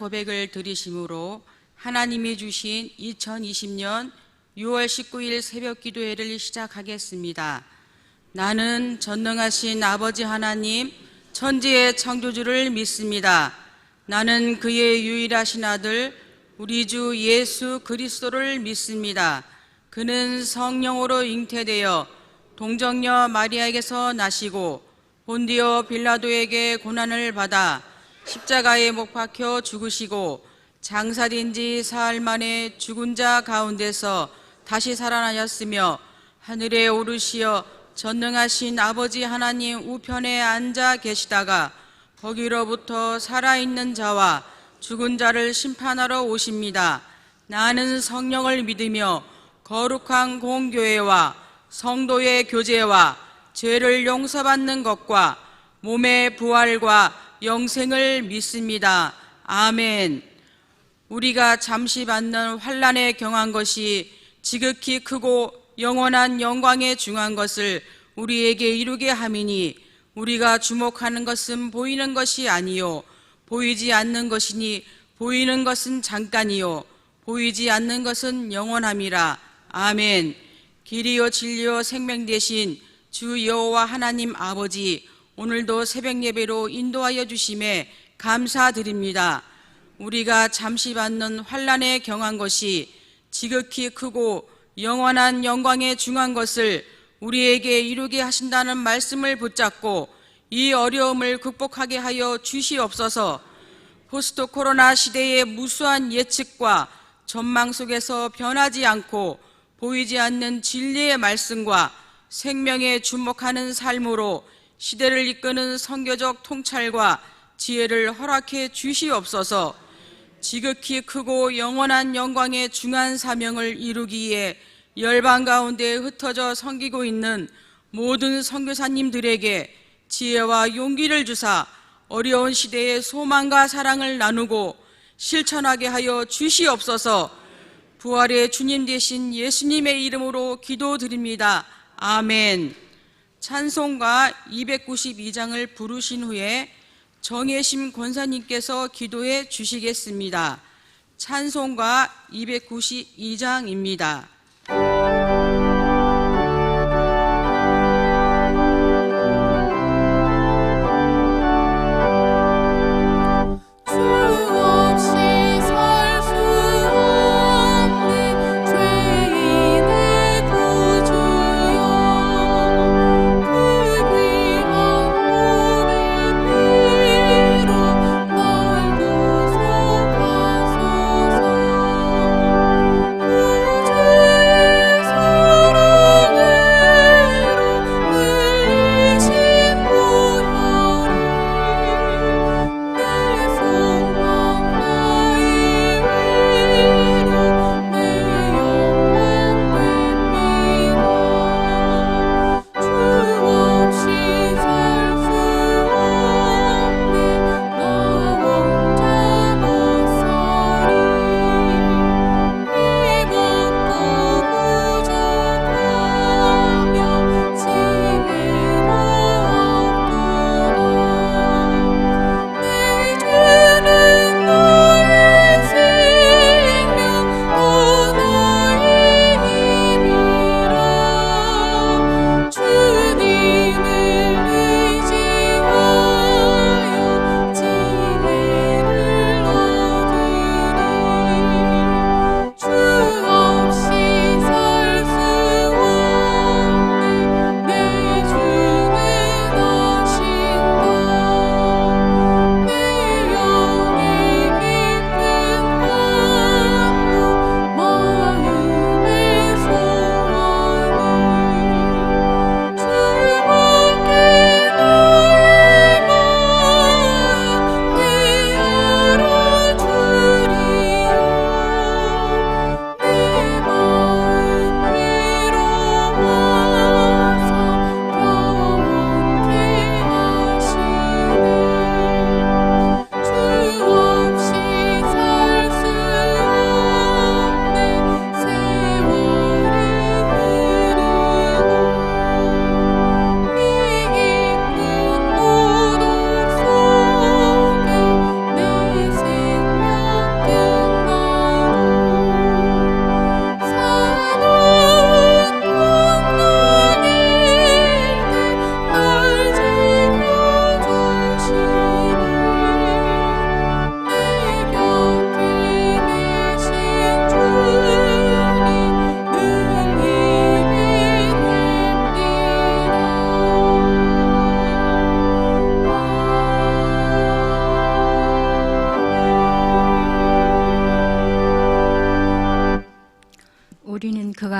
고백을 드리심으로 하나님이 주신 2020년 6월 19일 새벽 기도회를 시작하겠습니다. 나는 전능하신 아버지 하나님, 천지의 창조주를 믿습니다. 나는 그의 유일하신 아들, 우리 주 예수 그리스도를 믿습니다. 그는 성령으로 잉태되어 동정녀 마리아에게서 나시고 본디오 빌라도에게 고난을 받아 십자가에 못 박혀 죽으시고 장사된 지 사흘 만에 죽은 자 가운데서 다시 살아나셨으며 하늘에 오르시어 전능하신 아버지 하나님 우편에 앉아 계시다가 거기로부터 살아있는 자와 죽은 자를 심판하러 오십니다. 나는 성령을 믿으며 거룩한 공교회와 성도의 교제와 죄를 용서받는 것과 몸의 부활과 영생을 믿습니다. 아멘. 우리가 잠시 받는 환난에 경한 것이 지극히 크고 영원한 영광에 중한 것을 우리에게 이루게 함이니 우리가 주목하는 것은 보이는 것이 아니요 보이지 않는 것이니 보이는 것은 잠깐이요 보이지 않는 것은 영원함이라. 아멘. 길이요 진리요 생명 되신 주 여호와 하나님 아버지, 오늘도 새벽 예배로 인도하여 주심에 감사드립니다. 우리가 잠시 받는 환난에 경한 것이 지극히 크고 영원한 영광에 중한 것을 우리에게 이루게 하신다는 말씀을 붙잡고 이 어려움을 극복하게 하여 주시옵소서. 포스트 코로나 시대의 무수한 예측과 전망 속에서 변하지 않고 보이지 않는 진리의 말씀과 생명에 주목하는 삶으로 시대를 이끄는 선교적 통찰과 지혜를 허락해 주시옵소서. 지극히 크고 영원한 영광에 중한 사명을 이루기에 열방 가운데 흩어져 섬기고 있는 모든 선교사님들에게 지혜와 용기를 주사 어려운 시대에 소망과 사랑을 나누고 실천하게 하여 주시옵소서. 부활의 주님 되신 예수님의 이름으로 기도드립니다. 아멘. 찬송가 292장을 부르신 후에 정혜심 권사님께서 기도해 주시겠습니다. 찬송가 292장입니다. 주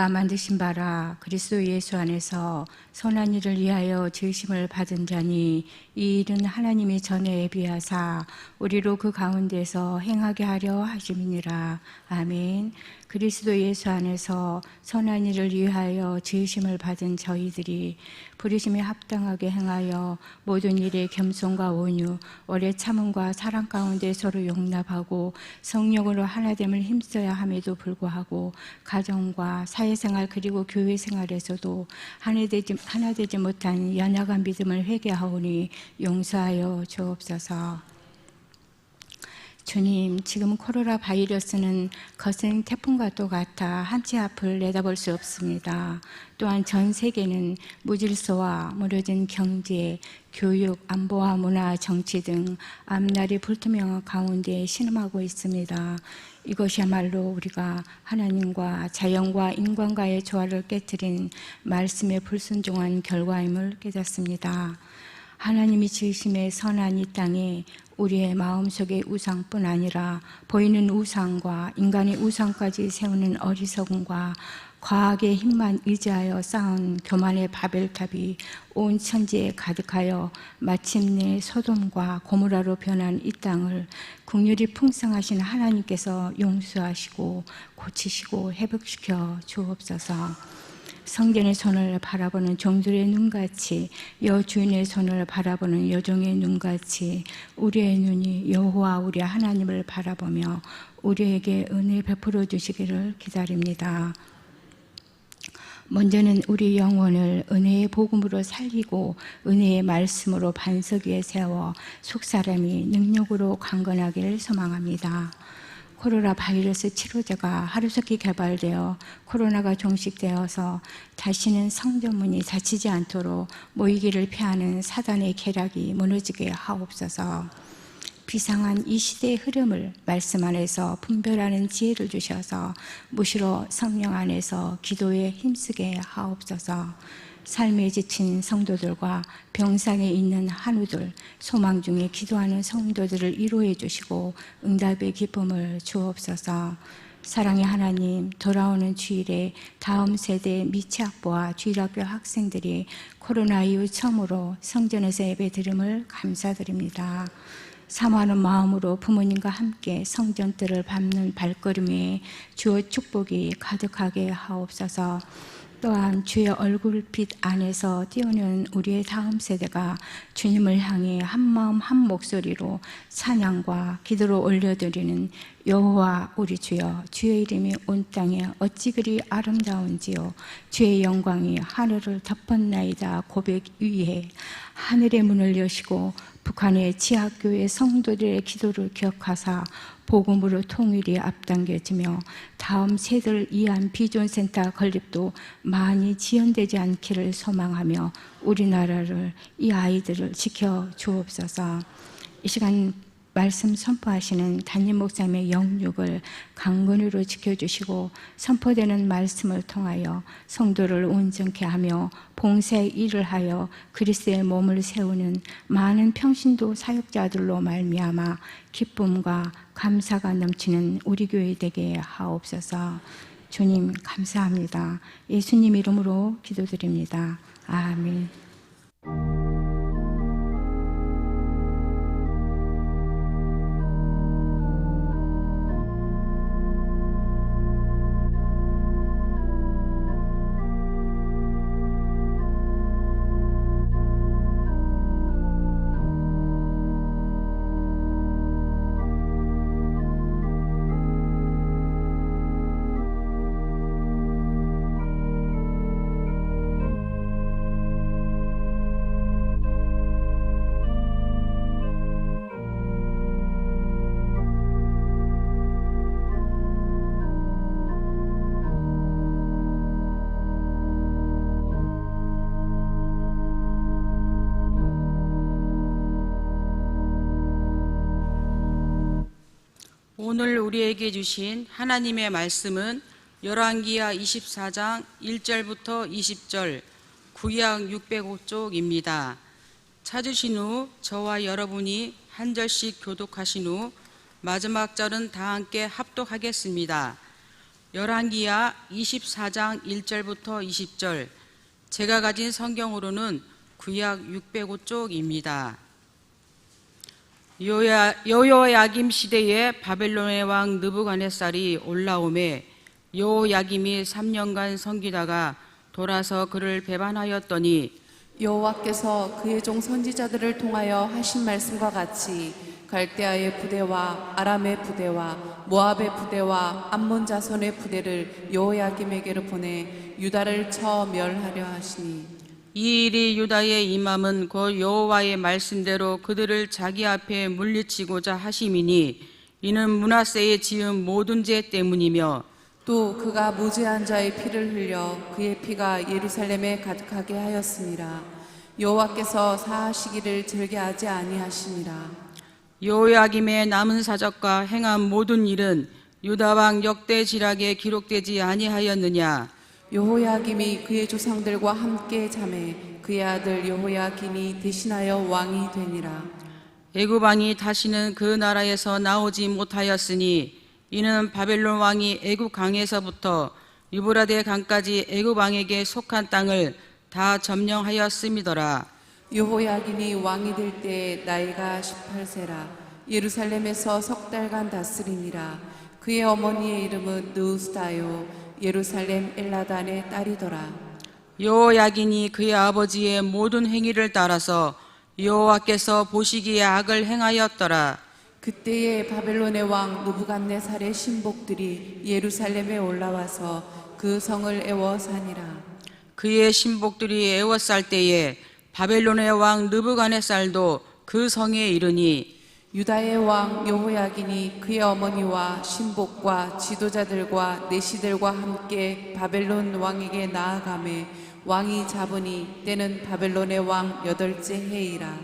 우리가 만드신 바라 그리스도 예수 안에서 선한 일을 위하여 지으심을 받은 자니 이 일은 하나님이 전에 예비하사 우리로 그 가운데서 행하게 하려 하심이니라. 아멘. 그리스도 예수 안에서 선한 일을 위하여 지으심을 받은 저희들이 부르심에 합당하게 행하여 모든 일에 겸손과 온유, 오래 참음과 사랑 가운데 서로 용납하고 성령으로 하나됨을 힘써야 함에도 불구하고 가정과 사회생활 그리고 교회 생활에서도 하나 되지 못한 연약한 믿음을 회개하오니 용서하여 주옵소서. 주님, 지금 코로나 바이러스는 거센 태풍과 또 같아 한치 앞을 내다볼 수 없습니다. 또한 전 세계는 무질서와 무너진 경제, 교육, 안보와 문화, 정치 등 앞날이 불투명한 가운데 신음하고 있습니다. 이것이야말로 우리가 하나님과 자연과 인간과의 조화를 깨뜨린 말씀에 불순종한 결과임을 깨닫습니다. 하나님이 지으심의 선한 이 땅에 우리의 마음속의 우상뿐 아니라 보이는 우상과 인간의 우상까지 세우는 어리석음과 과학의 힘만 의지하여 쌓은 교만의 바벨탑이 온 천지에 가득하여 마침내 소돔과 고모라로 변한 이 땅을 긍휼이 풍성하신 하나님께서 용서하시고 고치시고 회복시켜 주옵소서. 성전의 손을 바라보는 종들의 눈같이 여주인의 손을 바라보는 여종의 눈같이 우리의 눈이 여호와 우리 하나님을 바라보며 우리에게 은혜 베풀어 주시기를 기다립니다. 먼저는 우리 영혼을 은혜의 복음으로 살리고 은혜의 말씀으로 반석 위에 세워 속사람이 능력으로 강건하기를 소망합니다. 코로나 바이러스 치료제가 하루속히 개발되어 코로나가 종식되어서 다시는 성전문이 닫히지 않도록 모이기를 피하는 사단의 계략이 무너지게 하옵소서. 비상한 이 시대의 흐름을 말씀 안에서 분별하는 지혜를 주셔서 무시로 성령 안에서 기도에 힘쓰게 하옵소서. 삶에 지친 성도들과 병상에 있는 한우들, 소망 중에 기도하는 성도들을 위로해 주시고 응답의 기쁨을 주옵소서. 사랑의 하나님, 돌아오는 주일에 다음 세대 미취학부와 주일학교 학생들이 코로나 이후 처음으로 성전에서 예배 드림을 감사드립니다. 사모하는 마음으로 부모님과 함께 성전뜰을 밟는 발걸음에 주의 축복이 가득하게 하옵소서. 또한 주의 얼굴빛 안에서 뛰어오는 우리의 다음 세대가 주님을 향해 한마음 한 목소리로 찬양과 기도로 올려드리는 여호와 우리 주여, 주의 이름이 온 땅에 어찌 그리 아름다운지요, 주의 영광이 하늘을 덮었나이다 고백 위에 하늘의 문을 여시고 북한의 지하교회 성도들의 기도를 기억하사 복음으로 통일이 앞당겨지며 다음 세대를 위한 비전센터 건립도 많이 지연되지 않기를 소망하며 우리나라를, 이 아이들을 지켜 주옵소서. 이 시간 말씀 선포하시는 담임 목사님의 영육을 강건으로 지켜주시고 선포되는 말씀을 통하여 성도를 온전케 하며 봉사의 일을 하여 그리스도의 몸을 세우는 많은 평신도 사역자들로 말미암아 기쁨과 감사가 넘치는 우리 교회 되게 하옵소서. 주님 감사합니다. 예수님 이름으로 기도드립니다. 아멘. 오늘 우리에게 주신 하나님의 말씀은 열왕기하 24장 1절부터 20절, 구약 605쪽입니다. 찾으신 후 저와 여러분이 한 절씩 교독하신 후 마지막 절은 다 함께 합독하겠습니다. 열왕기야 24장 1절부터 20절, 제가 가진 성경으로는 구약 605쪽입니다. 여호야김 시대에 바벨론의 왕 느부갓네살이 올라오매 여호야김이 3년간 섬기다가 돌아서 그를 배반하였더니 여호와께서 그의 종 선지자들을 통하여 하신 말씀과 같이 갈대아의 부대와 아람의 부대와 모압의 부대와 암몬 자손의 부대를 여호야김에게로 보내 유다를 쳐 멸하려 하시니, 이 일이 유다에 임함은 곧 여호와의 말씀대로 그들을 자기 앞에 물리치고자 하심이니 이는 므낫세의 지은 모든 죄 때문이며 또 그가 무죄한 자의 피를 흘려 그의 피가 예루살렘에 가득하게 하였습니다. 여호와께서 사하시기를 즐겨하지 아니하시니라. 여호야김의 남은 사적과 행한 모든 일은 유다 왕 역대지락에 기록되지 아니하였느냐. 여호야김이 그의 조상들과 함께 자매 그의 아들 여호야김이 대신하여 왕이 되니라. 애굽 왕이 다시는 그 나라에서 나오지 못하였으니 이는 바벨론 왕이 애굽 강에서부터 유브라데 강까지 애굽 왕에게 속한 땅을 다 점령하였음이더라. 여호야김이 왕이 될 때 나이가 18세라. 예루살렘에서 석 달간 다스리니라. 그의 어머니의 이름은 느우스다요 예루살렘 엘라단의 딸이더라. 여호야긴이 그의 아버지의 모든 행위를 따라서 여호와께서 보시기에 악을 행하였더라. 그때에 바벨론의 왕 느부갓네살의 신복들이 예루살렘에 올라와서 그 성을 애워 사니라. 그의 신복들이 애워쌀 때에 바벨론의 왕 느부갓네살도 그 성에 이르니 유다의 왕 여호야긴이 그의 어머니와 신복과 지도자들과 내시들과 함께 바벨론 왕에게 나아가매 왕이 잡으니 때는 바벨론의 왕 8째 해이라.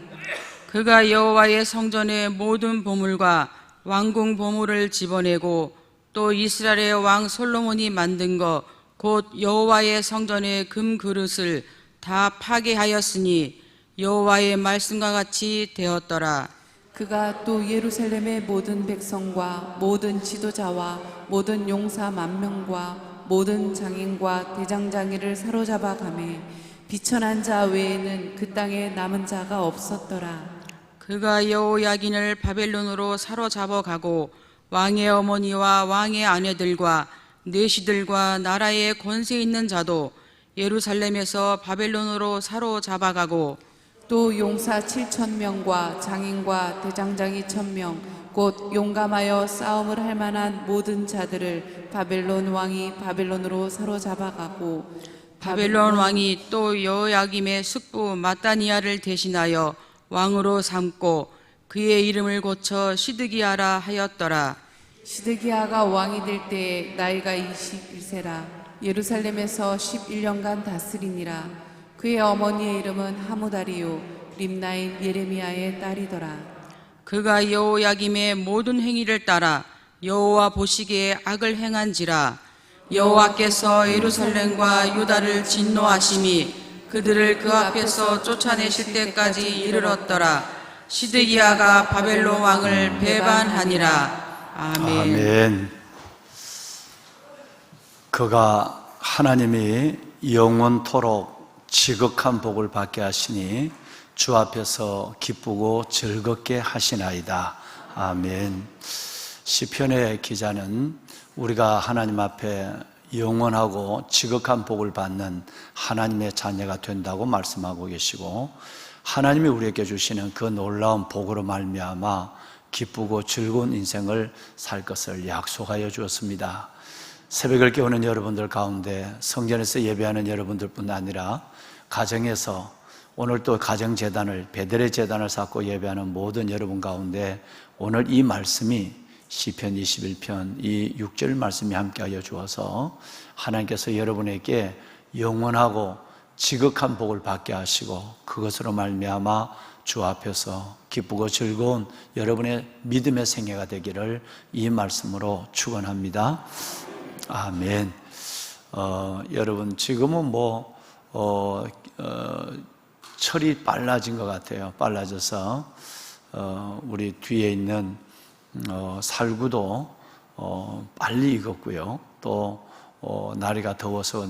그가 여호와의 성전의 모든 보물과 왕궁 보물을 집어내고 또 이스라엘의 왕 솔로몬이 만든 것 곧 여호와의 성전의 금 그릇을 다 파괴하였으니 여호와의 말씀과 같이 되었더라. 그가 또 예루살렘의 모든 백성과 모든 지도자와 모든 용사 10,000명과 모든 장인과 대장장이를 사로잡아 가매 비천한 자 외에는 그 땅에 남은 자가 없었더라. 그가 여호야긴을 바벨론으로 사로잡아 가고 왕의 어머니와 왕의 아내들과 내시들과 나라의 권세 있는 자도 예루살렘에서 바벨론으로 사로잡아 가고 또 용사 7,000명과 장인과 대장장이 1,000명 곧 용감하여 싸움을 할 만한 모든 자들을 바벨론 왕이 바벨론으로 사로잡아 가고 바벨론 왕이 또 여호야김의 숙부 마따니아를 대신하여 왕으로 삼고 그의 이름을 고쳐 시드기야라 하였더라. 시드기야가 왕이 될 때에 나이가 21세라. 예루살렘에서 11년간 다스리니라. 그의 어머니의 이름은 하무다리요 림나인 예레미야의 딸이더라. 그가 여호야김의 모든 행위를 따라 여호와 보시기에 악을 행한지라. 여호와께서 예루살렘과 유다를 진노하심이 그들을 그 앞에서 쫓아내실 때까지 이르렀더라. 시드기야가 바벨론 왕을 배반하니라. 아멘. 아멘. 그가 하나님이 영원토록 지극한 복을 받게 하시니 주 앞에서 기쁘고 즐겁게 하시나이다. 아멘. 시편의 기자는 우리가 하나님 앞에 영원하고 지극한 복을 받는 하나님의 자녀가 된다고 말씀하고 계시고, 하나님이 우리에게 주시는 그 놀라운 복으로 말미암아 기쁘고 즐거운 인생을 살 것을 약속하여 주었습니다. 새벽을 깨우는 여러분들 가운데 성전에서 예배하는 여러분들뿐 아니라 가정에서 오늘 또 가정재단을 베델의 재단을 쌓고 예배하는 모든 여러분 가운데 오늘 이 말씀이 시편 21편 이 6절 말씀이 함께하여 주어서 하나님께서 여러분에게 영원하고 지극한 복을 받게 하시고 그것으로 말미암아 주 앞에서 기쁘고 즐거운 여러분의 믿음의 생애가 되기를 이 말씀으로 축원합니다. 아멘. 여러분 지금은 철이 빨라진 것 같아요. 빨라져서 우리 뒤에 있는 살구도 빨리 익었고요. 또 날씨가 더워서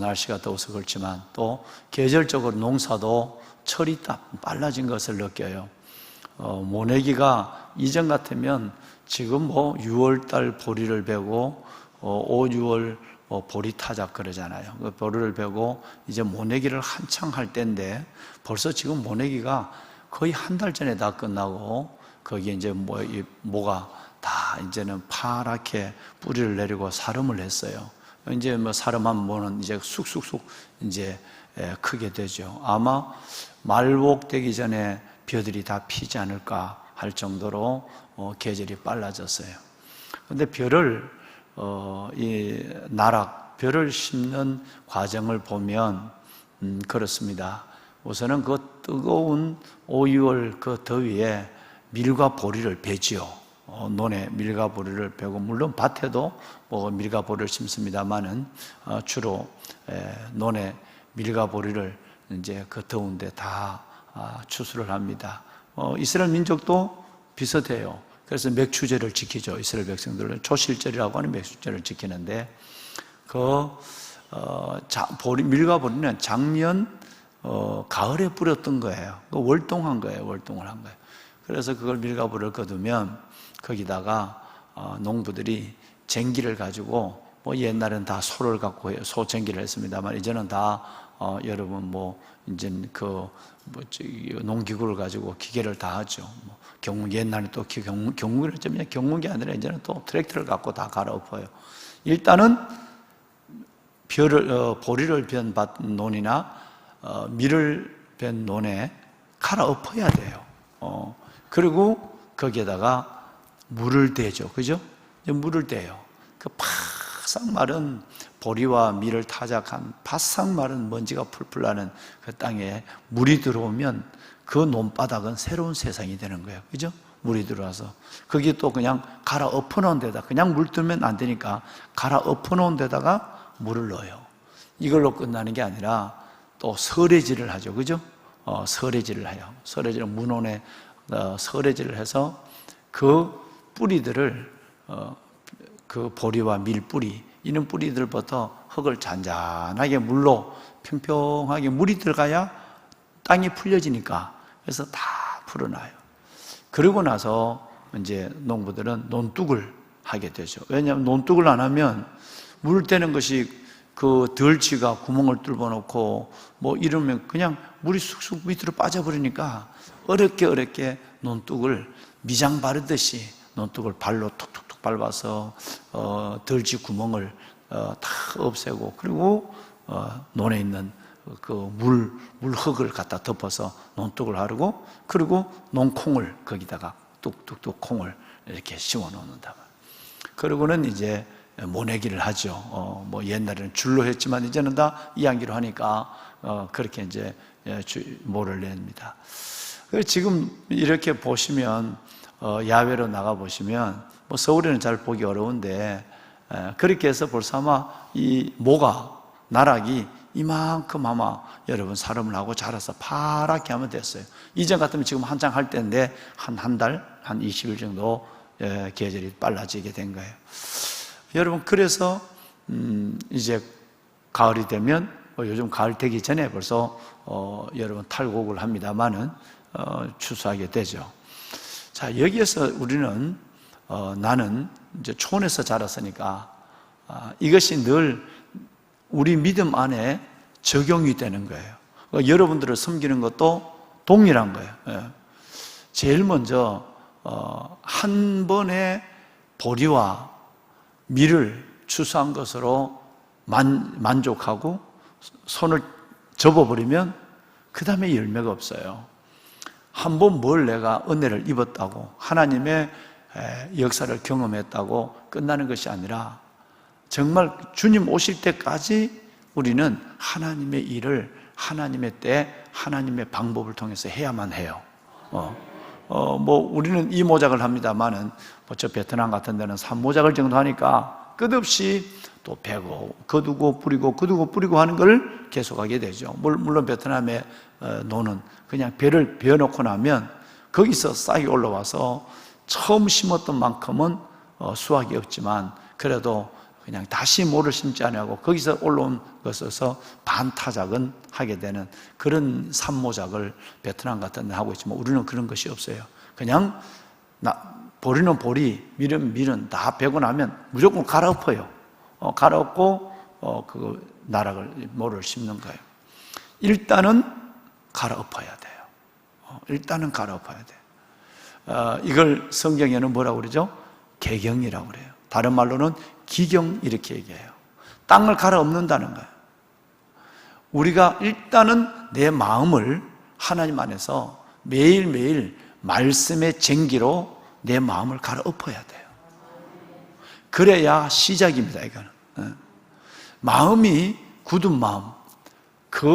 그렇지만 또 계절적으로 농사도 철이 빨라진 것을 느껴요. 모내기가 이전 같으면 지금 6월달 보리를 베고 5, 6월 보리 타작 그러잖아요. 그 보리를 베고 이제 모내기를 한창 할 때인데 벌써 지금 모내기가 거의 한 달 전에 다 끝나고 거기에 이제 모가 다 이제는 파랗게 뿌리를 내리고 사름을 했어요. 이제 사름한 모는 이제 쑥쑥쑥 이제 크게 되죠. 아마 말복되기 전에 벼들이 다 피지 않을까 할 정도로 계절이 빨라졌어요. 그런데 벼를 심는 과정을 보면 그렇습니다. 우선은 그 뜨거운 5, 6월 그 더위에 밀과 보리를 베지요. 논에 밀과 보리를 베고, 물론 밭에도 밀과 보리를 심습니다만은 주로 논에 밀과 보리를 이제 그 더운데 다 추수를 합니다. 이스라엘 민족도 비슷해요. 그래서 맥추제를 지키죠. 이스라엘 백성들은 초실절이라고 하는 맥추제를 지키는데 밀과 보리는 작년 가을에 뿌렸던 거예요. 월동한 거예요. 월동을 한 거예요. 그래서 그걸 밀과 보리를 거두면 거기다가 농부들이 쟁기를 가지고 옛날엔 다 소를 갖고 소 쟁기를 했습니다만 이제는 다 여러분 이제 농기구를 가지고 기계를 다 하죠. 옛날에 또 경운기를 했지만 경운기 아니라 이제는 또 트랙터를 갖고 다 갈아엎어요. 일단은 보리를 변 논이나 밀을 변 논에 갈아엎어야 돼요. 그리고 거기에다가 물을 대죠. 그죠? 물을 대요. 그 바싹 마른 보리와 밀을 타작한 바싹 마른 먼지가 풀풀 나는 그 땅에 물이 들어오면 그 논바닥은 새로운 세상이 되는 거예요. 그죠? 물이 들어와서 거기 또 그냥 갈아 엎어놓은 데다 그냥 물 들면 안 되니까 갈아 엎어놓은 데다가 물을 넣어요. 이걸로 끝나는 게 아니라 또 설해질을 하죠. 그죠? 설해질을 해요. 설해질은 문온에 설해질을 해서 그 뿌리들을 그 보리와 밀 뿌리 이런 뿌리들부터 흙을 잔잔하게 물로 평평하게 물이 들어가야 땅이 풀려지니까 그래서 다 풀어놔요. 그러고 나서 이제 농부들은 논둑을 하게 되죠. 왜냐하면 논둑을 안 하면 물 떼는 것이 그 덜치가 구멍을 뚫어 놓고 이러면 그냥 물이 쑥쑥 밑으로 빠져버리니까 어렵게 논둑을 미장 바르듯이 논둑을 발로 톡톡톡 밟아서 덜치 구멍을 다 없애고 그리고 논에 있는 그 물흙을 갖다 덮어서 논둑을 하르고 그리고 논콩을 거기다가 뚝뚝뚝 콩을 이렇게 심어 놓는다. 그러고는 이제 모내기를 하죠. 옛날에는 줄로 했지만 이제는 다 이항기로 하니까 그렇게 이제 모를 냅니다. 지금 이렇게 보시면 야외로 나가 보시면 서울에는 잘 보기 어려운데 그렇게 해서 벌써 아마 이 모가 나락이 이만큼 아마 여러분 사름을 하고 자라서 파랗게 하면 됐어요. 이전 같으면 지금 한창 할 때인데 한 달, 한 20일 정도 계절이 빨라지게 된 거예요. 여러분 그래서 이제 가을이 되면 요즘 가을 되기 전에 벌써 여러분 탈곡을 합니다만은 추수하게 되죠. 자, 여기에서 우리는 나는 이제 촌에서 자랐으니까 이것이 늘 우리 믿음 안에 적용이 되는 거예요. 여러분들을 섬기는 것도 동일한 거예요. 제일 먼저 한 번에 보리와 밀을 추수한 것으로 만족하고 손을 접어버리면 그 다음에 열매가 없어요. 한 번 뭘 내가 은혜를 입었다고 하나님의 역사를 경험했다고 끝나는 것이 아니라 정말 주님 오실 때까지 우리는 하나님의 일을 하나님의 때 하나님의 방법을 통해서 해야만 해요. 우리는 이 모작을 합니다만은 저 베트남 같은 데는 3모작을 정도 하니까 끝없이 또 베고 거두고 뿌리고 하는 걸 계속하게 되죠. 물론 베트남의 노는 그냥 배를 베어놓고 나면 거기서 싹이 올라와서 처음 심었던 만큼은 수확이 없지만 그래도 그냥 다시 모를 심지 아니하고 거기서 올라온 것에서 반타작은 하게 되는 그런 산모작을 베트남 같은 데 하고 있지만 우리는 그런 것이 없어요. 그냥 보리는 보리, 밀은 밀은 다 베고 나면 무조건 갈아엎어요. 갈아엎고 그 나락을 모를 심는 거예요. 일단은 갈아엎어야 돼요. 일단은 갈아엎어야 돼요. 이걸 성경에는 뭐라고 그러죠? 개경이라고 그래요. 다른 말로는 기경 이렇게 얘기해요. 땅을 갈아엎는다는 거예요. 우리가 일단은 내 마음을 하나님 안에서 매일매일 말씀의 쟁기로 내 마음을 갈아엎어야 돼요. 그래야 시작입니다. 이거는 마음이 굳은 마음, 그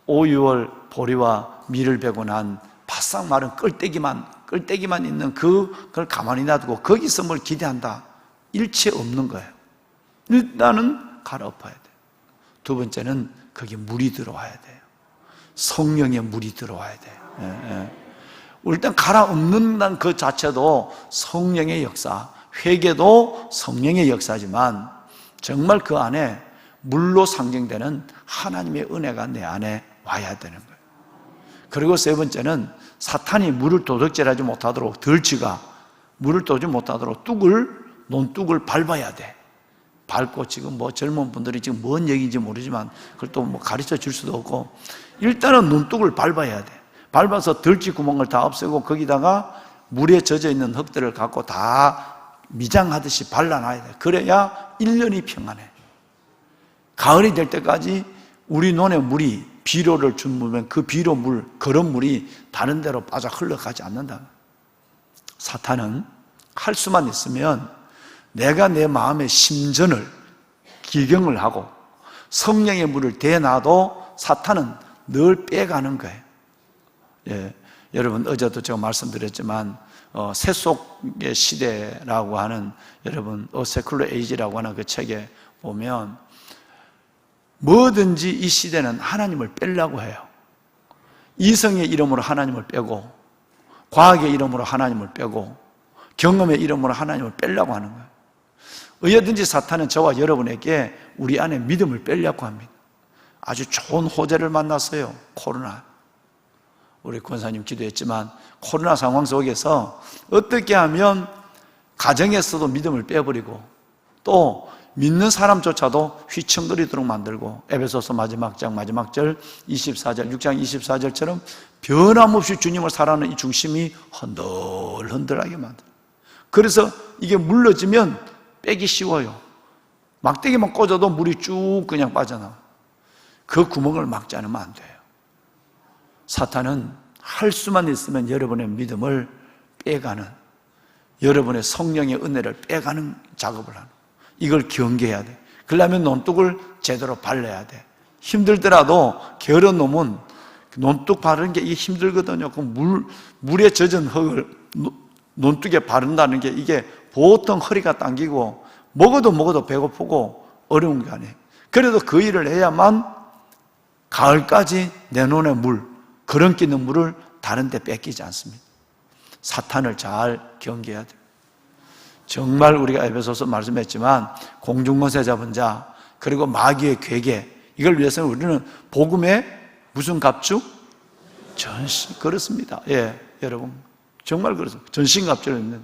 5, 6월 보리와 밀을 베고 난 바싹 마른 끌떼기만 있는 그걸 가만히 놔두고 거기서 뭘 기대한다, 일체 없는 거예요. 일단은 갈아엎어야 돼요. 두 번째는 거기에 물이 들어와야 돼요. 성령의 물이 들어와야 돼요. 일단 갈아엎는다는 그 자체도 성령의 역사, 회개도 성령의 역사지만 정말 그 안에 물로 상징되는 하나님의 은혜가 내 안에 와야 되는 거예요. 그리고 세 번째는 사탄이 물을 도둑질하지 못하도록, 덜치가 물을 도지 못하도록 논뚝을 밟아야 돼. 밟고 지금 젊은 분들이 지금 뭔 얘기인지 모르지만 그걸 또 가르쳐 줄 수도 없고, 일단은 논뚝을 밟아야 돼. 밟아서 덜치 구멍을 다 없애고 거기다가 물에 젖어 있는 흙들을 갖고 다 미장하듯이 발라놔야 돼. 그래야 1년이 평안해. 가을이 될 때까지 우리 논에 물이 비료를 주면 그 비료 물, 그런 물이 다른 데로 빠져 흘러가지 않는다. 사탄은 할 수만 있으면 내가 내 마음의 심전을 기경을 하고 성령의 물을 대놔도 사탄은 늘 빼가는 거예요. 예, 여러분 어제도 제가 말씀드렸지만 세속의 시대라고 하는, 여러분 세쿨러 에이지라고 하는 그 책에 보면 뭐든지 이 시대는 하나님을 빼려고 해요. 이성의 이름으로 하나님을 빼고, 과학의 이름으로 하나님을 빼고, 경험의 이름으로 하나님을 빼려고 하는 거예요. 어디든지 사탄은 저와 여러분에게 우리 안에 믿음을 빼려고 합니다. 아주 좋은 호재를 만났어요. 코로나. 우리 권사님 기도했지만 코로나 상황 속에서 어떻게 하면 가정에서도 믿음을 빼버리고 또 믿는 사람조차도 휘청거리도록 만들고, 에베소서 마지막 장 마지막 절 24절 6장 24절처럼 변함없이 주님을 사랑하는 이 중심이 흔들흔들하게 만들어요. 그래서 이게 물러지면 빼기 쉬워요. 막대기만 꽂아도 물이 쭉 그냥 빠져나와요. 그 구멍을 막지 않으면 안 돼요. 사탄은 할 수만 있으면 여러분의 믿음을 빼가는, 여러분의 성령의 은혜를 빼가는 작업을 하는, 이걸 경계해야 돼. 그러려면 논뚝을 제대로 발라야 돼. 힘들더라도 게으른 놈은 논뚝 바르는 게 이게 힘들거든요. 그 물에 젖은 흙을 논뚝에 바른다는 게 이게 보통 허리가 당기고 먹어도 배고프고 어려운 게 아니에요. 그래도 그 일을 해야만 가을까지 내 논의 물, 그런 끼는 물을 다른 데 뺏기지 않습니다. 사탄을 잘 경계해야 돼요. 정말 우리가 에베소서 말씀했지만 공중권세 잡은 자, 그리고 마귀의 괴계, 이걸 위해서는 우리는 복음의 무슨 갑주? 전신. 그렇습니다. 예, 여러분 정말 그렇습니다. 전신갑주를 입는,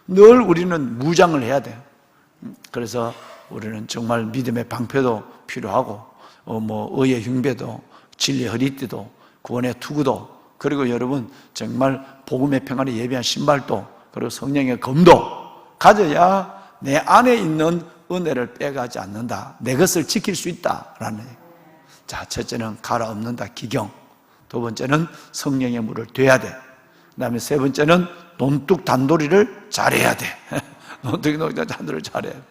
늘 우리는 무장을 해야 돼요. 그래서 우리는 정말 믿음의 방패도 필요하고 의의 흉배도, 진리의 허리띠도, 구원의 투구도, 그리고 여러분 정말 복음의 평안에 예비한 신발도, 그리고 성령의 검도 가져야 내 안에 있는 은혜를 빼가지 않는다, 내 것을 지킬 수 있다라는 얘기예요. 자, 첫째는 갈아엎는다, 기경. 두 번째는 성령의 물을 대야 돼. 그 다음에 세 번째는 논뚝 단도리를 잘해야 돼. 논뚝 단도리를 잘해야 돼.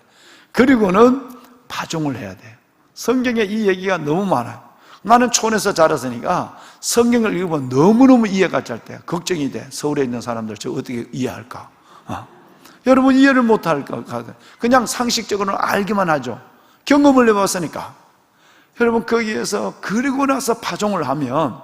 그리고는 파종을 해야 돼요. 성경에 이 얘기가 너무 많아요. 나는 촌에서 자랐으니까 성경을 읽으면 너무너무 이해가 잘 돼. 걱정이 돼. 서울에 있는 사람들 저 어떻게 이해할까? 여러분 이해를 못할까? 그냥 상식적으로는 알기만 하죠. 경험을 해봤으니까. 여러분 거기에서 그리고 나서 파종을 하면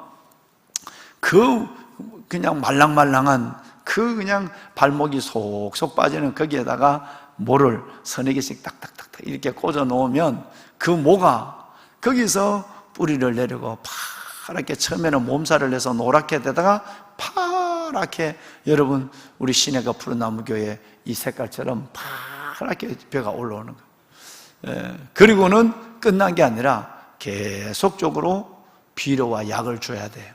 그냥 말랑말랑한 그냥 발목이 속속 빠지는 거기에다가 모를 서너 개씩 딱딱딱딱 이렇게 꽂아 놓으면 그 모가 거기서 뿌리를 내리고 파랗게 처음에는 몸살을 내서 노랗게 되다가 파랗게 여러분 우리 시내가 푸른 나무 교회 이 색깔처럼 파랗게 벼가 올라오는 거예요. 그리고는 끝난 게 아니라 계속적으로 비료와 약을 줘야 돼요.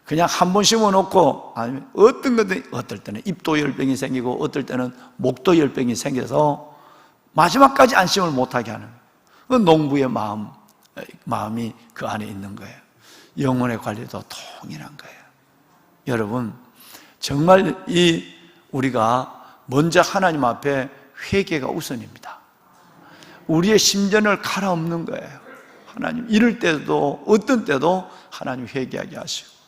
그냥 한 번 심어놓고 아니면 어떤 것들 어떨 때는 입도열병이 생기고 어떨 때는 목도열병이 생겨서 마지막까지 안심을 못하게 하는 그 농부의 마음이 그 안에 있는 거예요. 영혼의 관리도 동일한 거예요. 여러분 정말 우리가 먼저 하나님 앞에 회개가 우선입니다. 우리의 심전을 갈아엎는 거예요. 하나님 이럴 때도 어떤 때도 하나님 회개하게 하시고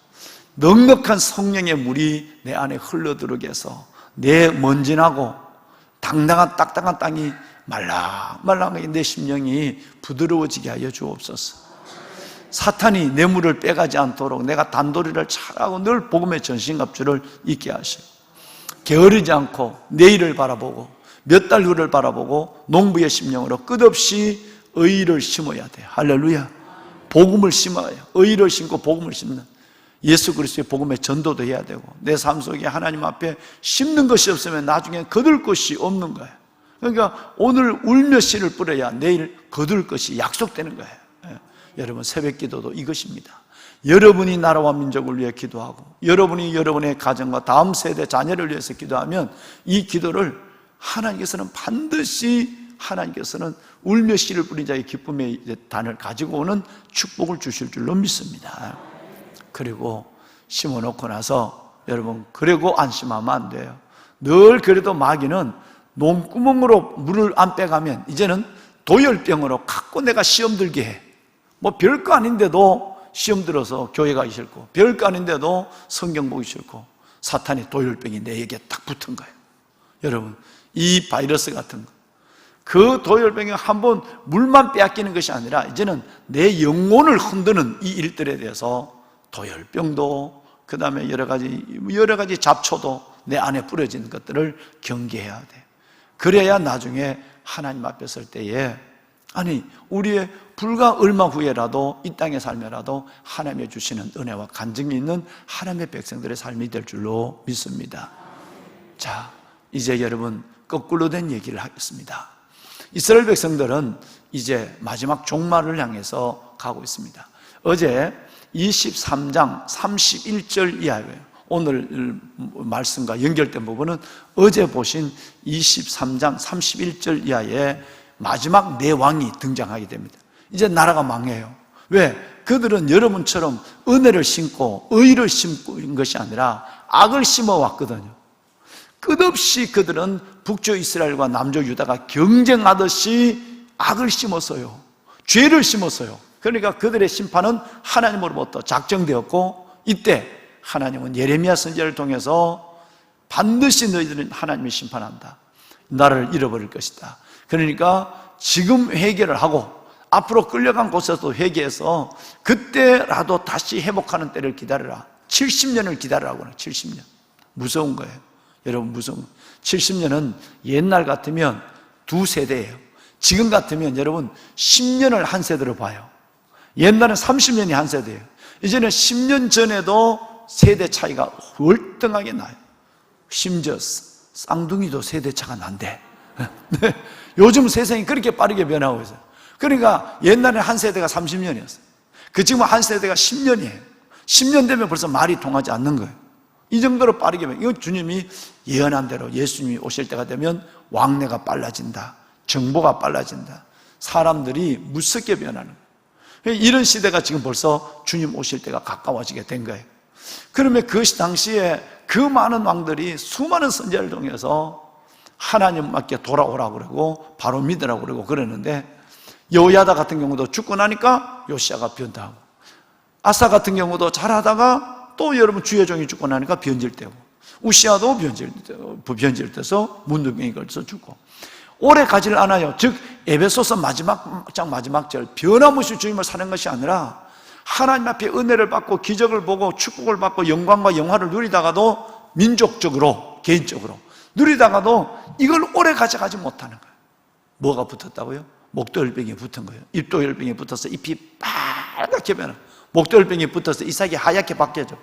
넉넉한 성령의 물이 내 안에 흘러들어오게 해서 내 먼지나고 당당한 딱딱한 땅이 말랑말랑하게 내 심령이 부드러워지게 하여 주옵소서. 사탄이 내 물을 빼가지 않도록 내가 단도리를 잘하고 늘 복음의 전신갑주를 입게 하시고 게으르지 않고 내일을 바라보고 몇 달 후를 바라보고 농부의 심령으로 끝없이 의를 심어야 돼요. 할렐루야. 복음을 심어요. 의를 심고 복음을 심는 예수 그리스도의 복음의 전도도 해야 되고 내 삶 속에 하나님 앞에 심는 것이 없으면 나중에 거둘 것이 없는 거예요. 그러니까 오늘 울며 씨를 뿌려야 내일 거둘 것이 약속되는 거예요. 여러분 새벽 기도도 이것입니다. 여러분이 나라와 민족을 위해 기도하고 여러분이 여러분의 가정과 다음 세대 자녀를 위해서 기도하면 이 기도를 하나님께서는 반드시 하나님께서는 울며 씨를 뿌린 자의 기쁨의 단을 가지고 오는 축복을 주실 줄로 믿습니다. 그리고 심어놓고 나서 여러분 그리고 안심하면 안 돼요. 늘 그래도 마귀는 논구멍으로 물을 안 빼가면 이제는 도열병으로 갖고 내가 시험 들게 해. 뭐 별거 아닌데도 시험 들어서 교회 가기 싫고 별거 아닌데도 성경 보기 싫고 사탄의 도열병이 내게 딱 붙은 거예요. 여러분 이 바이러스 같은 거 그 도열병이 한번 물만 빼앗기는 것이 아니라 이제는 내 영혼을 흔드는 이 일들에 대해서 도열병도 그 다음에 여러 가지 잡초도 내 안에 뿌려진 것들을 경계해야 돼. 그래야 나중에 하나님 앞에 설 때에 아니 우리의 불과 얼마 후에라도 이 땅에 살면라도 하나님의 주시는 은혜와 간증이 있는 하나님의 백성들의 삶이 될 줄로 믿습니다. 자 이제 여러분 거꾸로 된 얘기를 하겠습니다. 이스라엘 백성들은 이제 마지막 종말을 향해서 가고 있습니다. 어제 23장 31절 이하예요. 오늘 말씀과 연결된 부분은 어제 보신 23장 31절 이하에 마지막 네 왕이 등장하게 됩니다. 이제 나라가 망해요. 왜? 그들은 여러분처럼 은혜를 심고 의를 심은 것이 아니라 악을 심어왔거든요. 끝없이 그들은 북쪽 이스라엘과 남쪽 유다가 경쟁하듯이 악을 심었어요. 죄를 심었어요. 그러니까 그들의 심판은 하나님으로부터 작정되었고 이때 하나님은 예레미야 선지자를 통해서 반드시 너희들은 하나님이 심판한다. 나를 잃어버릴 것이다. 그러니까 지금 회개를 하고 앞으로 끌려간 곳에서도 회개해서 그때라도 다시 회복하는 때를 기다려라. 70년을 기다리라고 해요. 70년. 무서운 거예요. 여러분 무서운 70년은 옛날 같으면 두 세대예요. 지금 같으면 여러분 10년을 한 세대로 봐요. 옛날엔 30년이 한 세대예요. 이제는 10년 전에도 세대 차이가 월등하게 나요. 심지어 쌍둥이도 세대 차가 난대. 네. 요즘 세상이 그렇게 빠르게 변하고 있어요. 그러니까 옛날에 한 세대가 30년이었어요. 그 지금 한 세대가 10년이에요. 10년 되면 벌써 말이 통하지 않는 거예요. 이 정도로 빠르게 변해요. 이건 주님이 예언한 대로 예수님이 오실 때가 되면 왕래가 빨라진다. 정보가 빨라진다. 사람들이 무섭게 변하는 거예요. 이런 시대가 지금 벌써 주님 오실 때가 가까워지게 된 거예요. 그러면 그 당시에 그 많은 왕들이 수많은 선지자를 통해서 하나님께 돌아오라고 그러고 바로 믿으라고 그러고 그랬는데 여호야다 같은 경우도 죽고 나니까 요시야가 변다하고 아사 같은 경우도 잘하다가 또 여러분 주의 종이 죽고 나니까 변질되고 우시야도 변질돼서 문둥병이 걸려서 죽고 오래 가지를 않아요. 즉 에베소서 마지막 절 변함없이 주님을 사는 것이 아니라 하나님 앞에 은혜를 받고 기적을 보고 축복을 받고 영광과 영화를 누리다가도 민족적으로 개인적으로 누리다가도 이걸 오래 가져가지 못하는 거예요. 뭐가 붙었다고요? 목도열병이 붙은 거예요. 입도열병이 붙어서 잎이 빨갛게 변해. 목도열병이 붙어서 이삭이 하얗게 바뀌어져.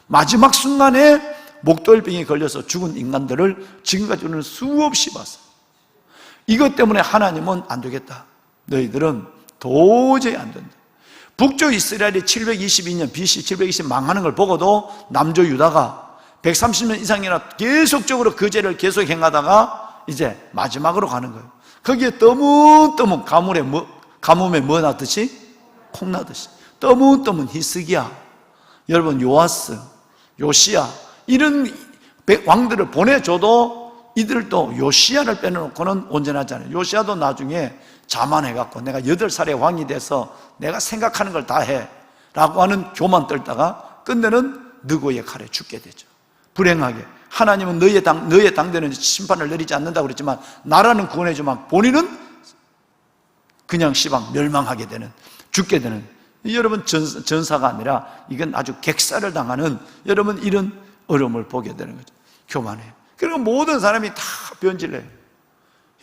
마지막 순간에 목도열병이 걸려서 죽은 인간들을 지금까지 우리는 수없이 봤어요. 이것 때문에 하나님은 안 되겠다. 너희들은 도저히 안 된다. 북쪽 이스라엘이 722년 BC 720 망하는 걸 보고도 남조 유다가 130년 이상이나 계속적으로 그 죄를 계속 행하다가 이제 마지막으로 가는 거예요. 거기에 떠문떠문 가뭄에 뭐 나듯이? 콩 나듯이 떠문떠문 히스기야, 여러분 요아스, 요시야 이런 왕들을 보내줘도 이들도 요시야를 빼놓고는 온전하지 않아요. 요시야도 나중에 자만해갖고 내가 8살에 왕이 돼서 내가 생각하는 걸 다 해 라고 하는 교만 떨다가 끝내는 느고의 칼에 죽게 되죠. 불행하게 하나님은 너의 당대는 심판을 내리지 않는다고 그랬지만 나라는 구원해주만 본인은 그냥 시방 멸망하게 되는, 죽게 되는, 여러분 전사가 아니라 이건 아주 객사를 당하는 여러분 이런 어려움을 보게 되는 거죠. 교만해요. 그리고 모든 사람이 다 변질해요.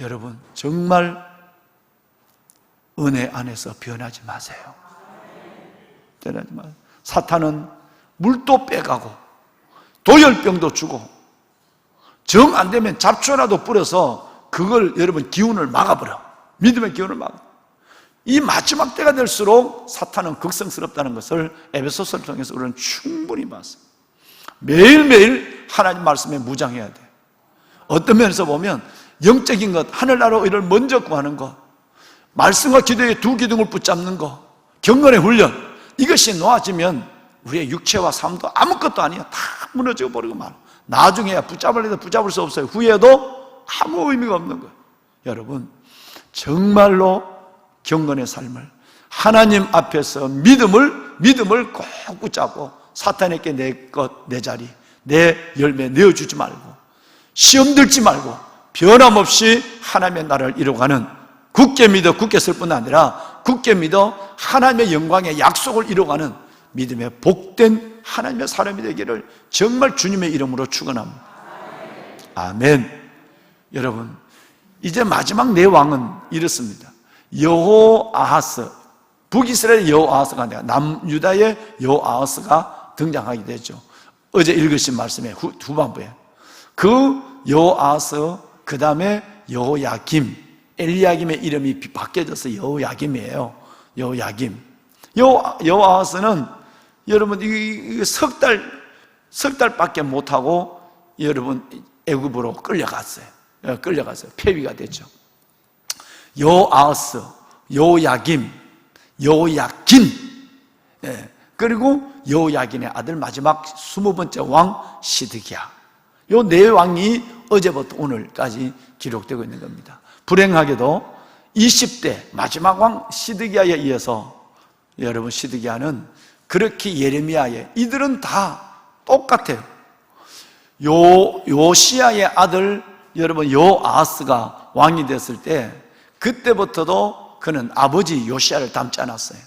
여러분 정말 은혜 안에서 변하지 마세요. 변하지 마세요. 사탄은 물도 빼가고 도열병도 주고 정 안 되면 잡초라도 뿌려서 그걸 여러분 기운을 막아버려. 믿음의 기운을 막아. 이 마지막 때가 될수록 사탄은 극성스럽다는 것을 에베소서를 통해서 우리는 충분히 봤어요. 매일매일 하나님 말씀에 무장해야 돼. 어떤 면에서 보면 영적인 것, 하늘나라 일을 먼저 구하는 것, 말씀과 기도의 두 기둥을 붙잡는 것, 경건의 훈련, 이것이 놓아지면 우리의 육체와 삶도 아무것도 아니야. 다 무너져 버리고 말아. 나중에야 붙잡으려도 붙잡을 수 없어요. 후에도 아무 의미가 없는 거예요. 여러분 정말로 경건의 삶을 하나님 앞에서 믿음을 꼭 붙잡고 사탄에게 내 것, 내 자리, 내 열매 내어주지 말고 시험 들지 말고 변함없이 하나님의 나라를 이루어가는, 굳게 믿어 굳게 쓸 뿐 아니라 굳게 믿어 하나님의 영광의 약속을 이루어가는 믿음의 복된 하나님의 사람이 되기를 정말 주님의 이름으로 축원합니다. 아멘. 여러분 이제 마지막 네 왕은 이렇습니다. 여호아하스, 북이스라엘의 여호아하스가 아니라 남유다의 여호아하스가 등장하게 되죠. 어제 읽으신 말씀의 후반부에 그 여호아하스, 그 다음에 여호야김, 엘리야김의 이름이 바뀌어져서 여호야김이에요. 여호야김. 여호아하스는 여러분 석 달밖에 못하고 여러분 애굽으로 끌려갔어요. 폐위가 됐죠. 여호아하스, 여호야김, 여호야긴, 그리고 여호야긴의 아들 마지막 20번째 왕 시드기야. 요 네 왕이 어제부터 오늘까지 기록되고 있는 겁니다. 불행하게도 20대 마지막 왕 시드기야에 이어서 여러분 시드기야는 그렇게 예레미야의, 이들은 다 똑같아요. 요시야의 아들 여러분 여호아하스가 왕이 됐을 때 그때부터도 그는 아버지 요시야를 닮지 않았어요.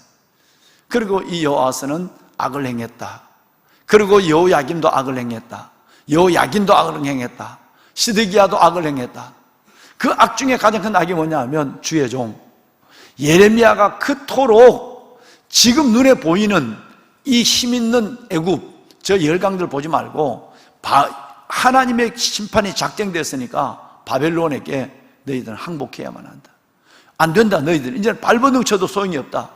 그리고 이 여호아하스는 악을 행했다. 그리고 여호야김도 악을 행했다. 여호야긴도 악을 행했다. 시드기야도 악을 행했다. 그 악 중에 가장 큰 악이 뭐냐 하면 주의 종 예레미야가 그토록 지금 눈에 보이는 이 힘있는 애굽, 저 열강들 보지 말고 하나님의 심판이 작정됐으니까 바벨론에게 너희들은 항복해야만 한다. 안 된다. 너희들 이제는 발버둥 쳐도 소용이 없다.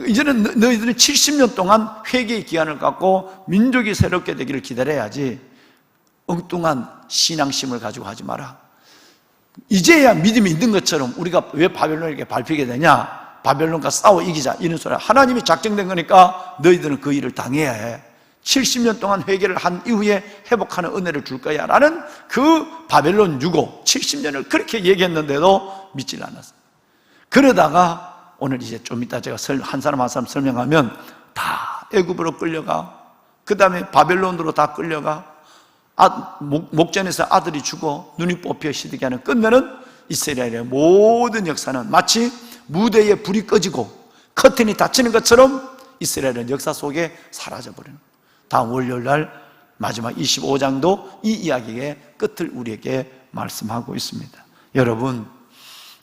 이제는 너희들은 70년 동안 회개의 기한을 갖고 민족이 새롭게 되기를 기다려야지 엉뚱한 신앙심을 가지고 하지 마라. 이제야 믿음이 있는 것처럼 우리가 왜 바벨론에게 밟히게 되냐? 바벨론과 싸워 이기자 이런 소리. 하나님이 작정된 거니까 너희들은 그 일을 당해야 해. 70년 동안 회개를 한 이후에 회복하는 은혜를 줄 거야 라는 그 바벨론 유고 70년을 그렇게 얘기했는데도 믿질 않았어요. 그러다가 오늘 이제 좀 이따 제가 한 사람 한 사람 설명하면 다 애굽으로 끌려가, 그 다음에 바벨론으로 다 끌려가, 목전에서 아들이 죽어 눈이 뽑혀 시드기야는 끝내는 이스라엘의 모든 역사는 마치 무대에 불이 꺼지고 커튼이 닫히는 것처럼 이스라엘은 역사 속에 사라져버리는. 다음 월요일 날 마지막 25장도 이 이야기의 끝을 우리에게 말씀하고 있습니다. 여러분,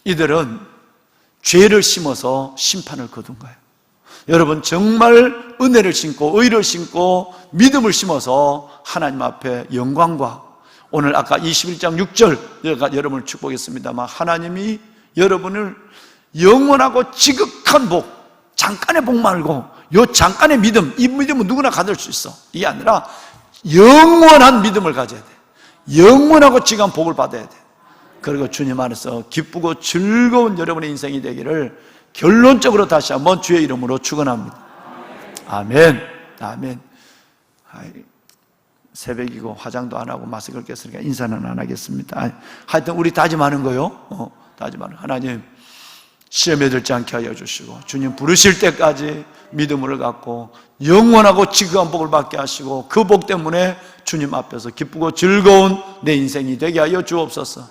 이들은 죄를 심어서 심판을 거둔 거예요. 여러분, 정말 은혜를 심고 의를 심고 믿음을 심어서 하나님 앞에 영광과, 오늘 아까 21장 6절 여러분을 축복했습니다만, 하나님이 여러분을 영원하고 지극한 복, 잠깐의 복 말고 요 잠깐의 믿음, 이 믿음은 누구나 가질 수 있어. 이게 아니라 영원한 믿음을 가져야 돼. 영원하고 지극한 복을 받아야 돼. 그리고 주님 안에서 기쁘고 즐거운 여러분의 인생이 되기를 결론적으로 다시 한번 주의 이름으로 축원합니다. 아멘. 아멘. 새벽이고 화장도 안 하고 마스크를 꼈으니까 인사는 안 하겠습니다. 하여튼 우리 다짐하는 거요. 다짐하는, 하나님 시험에 들지 않게 하여 주시고, 주님 부르실 때까지 믿음을 갖고 영원하고 지극한 복을 받게 하시고, 그 복 때문에 주님 앞에서 기쁘고 즐거운 내 인생이 되게 하여 주옵소서.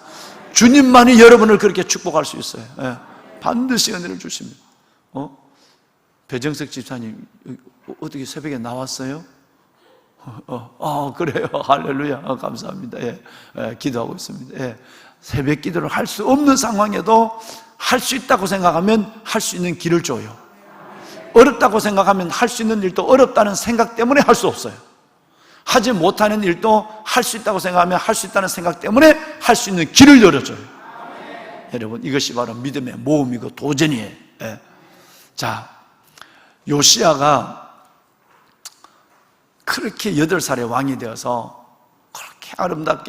주님만이 여러분을 그렇게 축복할 수 있어요. 예. 반드시 은혜를 주십니다. 배정석 집사님 어떻게 새벽에 나왔어요? 그래요. 할렐루야. 감사합니다. 예. 기도하고 있습니다. 예. 새벽 기도를 할 수 없는 상황에도 할 수 있다고 생각하면 할 수 있는 길을 줘요. 어렵다고 생각하면 할 수 있는 일도 어렵다는 생각 때문에 할 수 없어요. 하지 못하는 일도 할 수 있다고 생각하면 할 수 있다는 생각 때문에 할 수 있는 길을 열어줘요. 여러분, 이것이 바로 믿음의 모험이고 도전이에요. 예. 자, 요시야가 그렇게 8살의 왕이 되어서 그렇게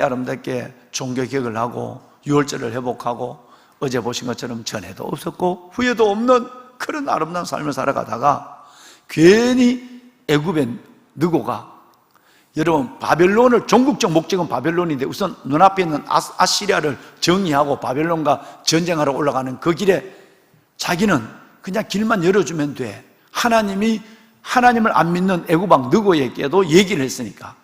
아름답게 종교개혁을 하고 유월절을 회복하고 어제 보신 것처럼 전에도 없었고 후에도 없는 그런 아름다운 삶을 살아가다가 괜히 애굽의 느고가, 여러분 바벨론을, 전국적 목적은 바벨론인데 우선 눈앞에 있는 아시리아를 정리하고 바벨론과 전쟁하러 올라가는 그 길에 자기는 그냥 길만 열어주면 돼. 하나님을 안 믿는 애굽왕 느고에게도 얘기를 했으니까.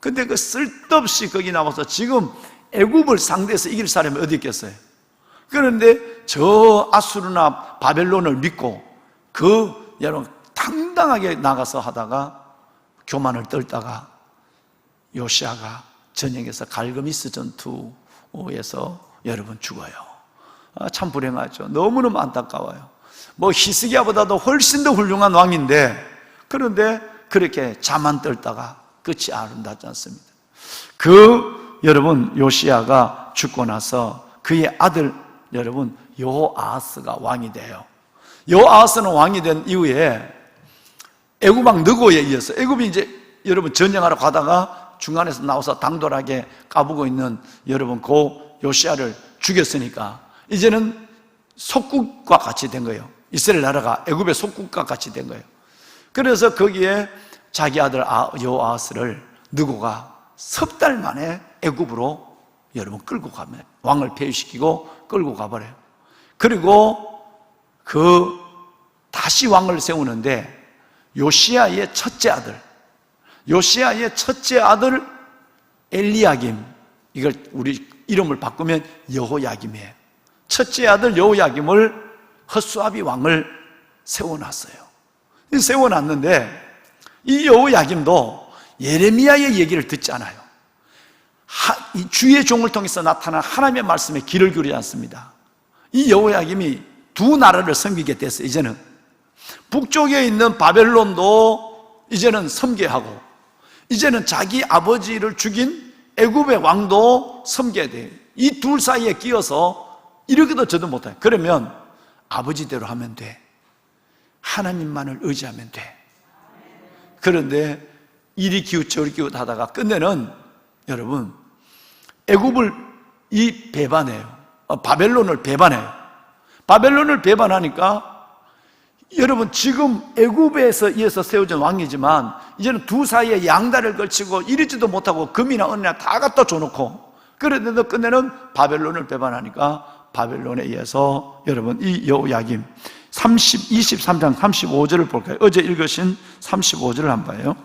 근데 그 쓸데없이 거기 나와서 지금 애굽을 상대해서 이길 사람이 어디 있겠어요? 그런데 저 아수르나 바벨론을 믿고 여러분 당당하게 나가서 하다가 교만을 떨다가 요시야가 전쟁에서 갈그미스 전투에서 여러분 죽어요. 참 불행하죠. 너무너무 안타까워요. 히스기야보다도 훨씬 더 훌륭한 왕인데, 그런데 그렇게 자만 떨다가 끝이 아름답지 않습니다. 여러분 요시야가 죽고 나서 그의 아들 여러분 여호아하스가 왕이 돼요. 여호아하스는 왕이 된 이후에 애굽왕 느고에 이어서, 애굽이 이제 여러분 전쟁하러 가다가 중간에서 나와서 당돌하게 까부고 있는 여러분 그 요시야를 죽였으니까 이제는 속국과 같이 된 거예요. 이스라엘 나라가 애굽의 속국과 같이 된 거예요. 그래서 거기에 자기 아들 여호아하스를 느고가 석 달 만에 애굽으로 여러분 끌고 가면 왕을 폐위시키고 끌고 가버려요. 그리고 다시 왕을 세우는데 요시야의 첫째 아들 엘리야김, 이걸 우리 이름을 바꾸면 여호야김이에요. 첫째 아들 여호야김을 헛수아비 왕을 세워놨어요. 세워놨는데 이 여호야김도 예레미야의 얘기를 듣지 않아요. 주의 종을 통해서 나타난 하나님의 말씀에 귀를 기울이지 않습니다. 이 여호야김이 두 나라를 섬기게 됐어요. 이제는 북쪽에 있는 바벨론도 이제는 섬겨하고, 이제는 자기 아버지를 죽인 애굽의 왕도 섬겨야 돼요. 이 둘 사이에 끼어서 이렇게도 저도 못해요. 그러면 아버지대로 하면 돼. 하나님만을 의지하면 돼. 그런데 이리 기웃 저리 기웃 하다가 끝내는 여러분 애굽을 배반해요. 바벨론을 배반해요. 바벨론을 배반하니까 여러분 지금 애굽에서 이어서 세워진 왕이지만 이제는 두 사이에 양다리를 걸치고 이리지도 못하고 금이나 은이나 다 갖다 줘놓고, 그런데도 끝내는 바벨론을 배반하니까 바벨론에 의해서 여러분 이 여호야김 23장 35절을 볼까요? 어제 읽으신 35절을 한번 봐요.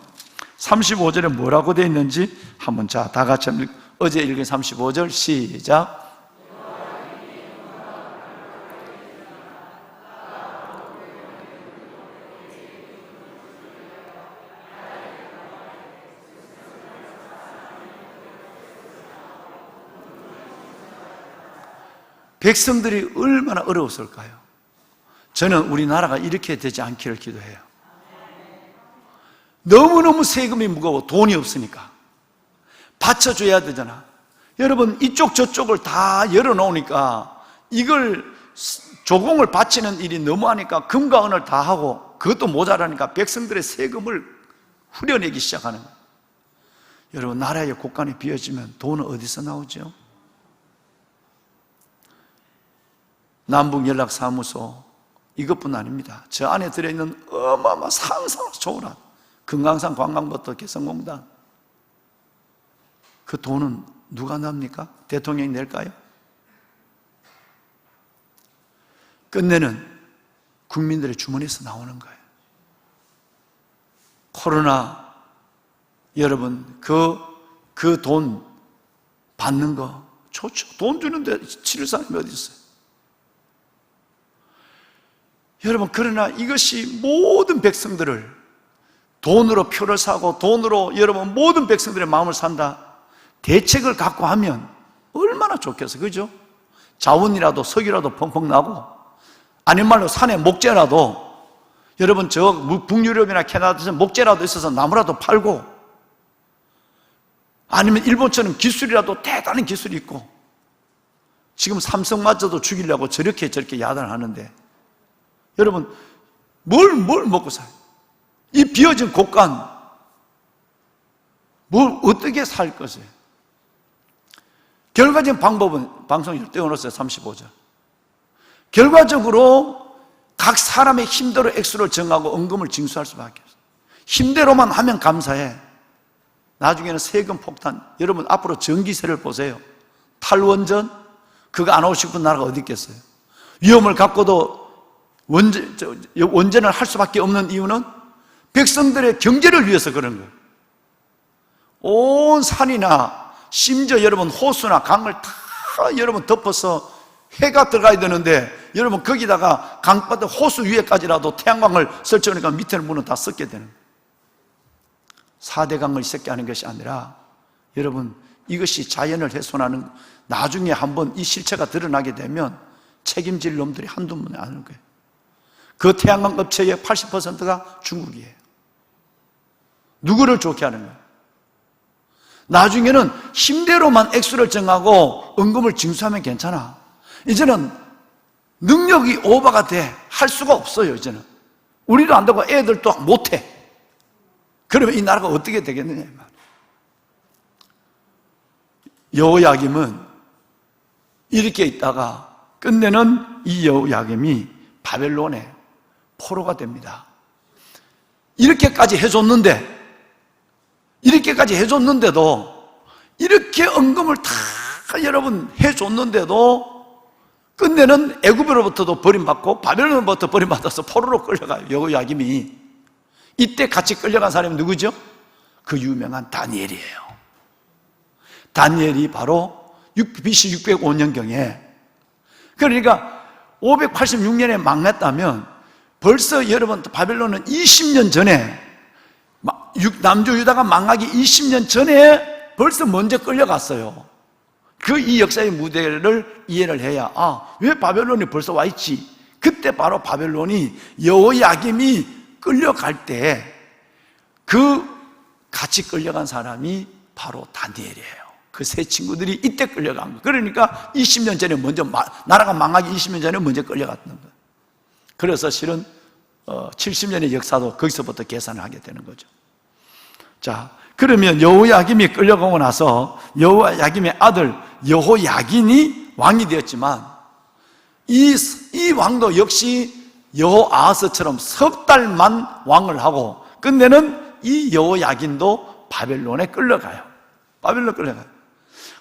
35절에 뭐라고 되어 있는지 한번 다 같이 어제 읽은 35절 시작. 백성들이 얼마나 어려웠을까요? 저는 우리나라가 이렇게 되지 않기를 기도해요. 너무너무 세금이 무거워. 돈이 없으니까 받쳐줘야 되잖아. 여러분, 이쪽 저쪽을 다 열어놓으니까 이걸 조공을 바치는 일이 너무하니까 금과 은을 다 하고 그것도 모자라니까 백성들의 세금을 후려내기 시작하는 거예요. 여러분, 나라의 곳간이 비어지면 돈은 어디서 나오죠? 남북연락사무소 이것뿐 아닙니다. 저 안에 들어있는 어마어마한 상상을 초월한 금강산 관광부터 개성공단, 그 돈은 누가 납니까? 대통령이 낼까요? 끝내는 국민들의 주머니에서 나오는 거예요. 코로나, 여러분, 그 돈 받는 거 좋죠. 돈 주는데 치를 사람이 어디 있어요? 여러분, 그러나 이것이 모든 백성들을 돈으로 표를 사고 돈으로 여러분 모든 백성들의 마음을 산다. 대책을 갖고 하면 얼마나 좋겠어요. 그죠? 자원이라도 석유라도 펑펑 나고, 아닌 말로 산에 목재라도, 여러분 저 북유럽이나 캐나다에서 목재라도 있어서 나무라도 팔고, 아니면 일본처럼 기술이라도 대단한 기술이 있고, 지금 삼성마저도 죽이려고 저렇게 야단을 하는데, 여러분 뭘 먹고 살아요? 이 비어진 곳간 뭘 어떻게 살 것이에요? 결과적인 방법은 방송을 떼어놓았어요. 35절. 결과적으로 각 사람의 힘대로 액수를 정하고 은금을 징수할 수밖에 없어요. 힘대로만 하면 감사해. 나중에는 세금 폭탄. 여러분 앞으로 전기세를 보세요. 탈원전, 그거 안 하고 싶은 나라가 어디 있겠어요? 위험을 갖고도 원전을 할 수밖에 없는 이유는 백성들의 경제를 위해서 그런 거예요. 온 산이나 심지어 여러분 호수나 강을 다 여러분 덮어서 해가 들어가야 되는데, 여러분 거기다가 강바다 호수 위에까지라도 태양광을 설치하니까 밑에는 물은 다 썩게 되는 거예요. 4대 강을 썩게 하는 것이 아니라, 여러분 이것이 자연을 훼손하는, 나중에 한번 이 실체가 드러나게 되면 책임질 놈들이 한두 분이 아닐 거예요. 그 태양광 업체의 80%가 중국이에요. 누구를 좋게 하는 거예요? 나중에는 힘대로만 액수를 정하고 은금을 징수하면 괜찮아. 이제는 능력이 오버가 돼. 할 수가 없어요. 이제는 우리도 안 되고 애들도 못해. 그러면 이 나라가 어떻게 되겠느냐 이 말이에요. 여호야김은 이렇게 있다가 끝내는 이 여호야김이 바벨론에 포로가 됩니다. 이렇게까지 해줬는데도, 이렇게 은금을 다 여러분 해줬는데도 끝내는 애굽으로부터도 버림받고 바벨론으로부터 버림받아서 포로로 끌려가요. 여호야김이. 이때 같이 끌려간 사람이 누구죠? 그 유명한 다니엘이에요. 다니엘이 바로 BC 605년경에, 그러니까 586년에 망했다면 벌써 여러분 바벨론은 20년 전에, 남주 유다가 망하기 20년 전에 벌써 먼저 끌려갔어요. 이 역사의 무대를 이해를 해야, 왜 바벨론이 벌써 와 있지? 그때 바로 바벨론이 여호야김이 끌려갈 때 그 같이 끌려간 사람이 바로 다니엘이에요. 그 세 친구들이 이때 끌려간 거예요. 그러니까 20년 전에 먼저, 나라가 망하기 20년 전에 먼저 끌려갔던 거예요. 그래서 실은 70년의 역사도 거기서부터 계산을 하게 되는 거죠. 자, 그러면 여호야김이 끌려가고 나서 여호야김의 아들 여호야긴이 왕이 되었지만, 이 왕도 역시 여호아하스처럼 석 달만 왕을 하고 끝내는 이 여호야긴도 바벨론에 끌려가요. 바벨론 끌려가요.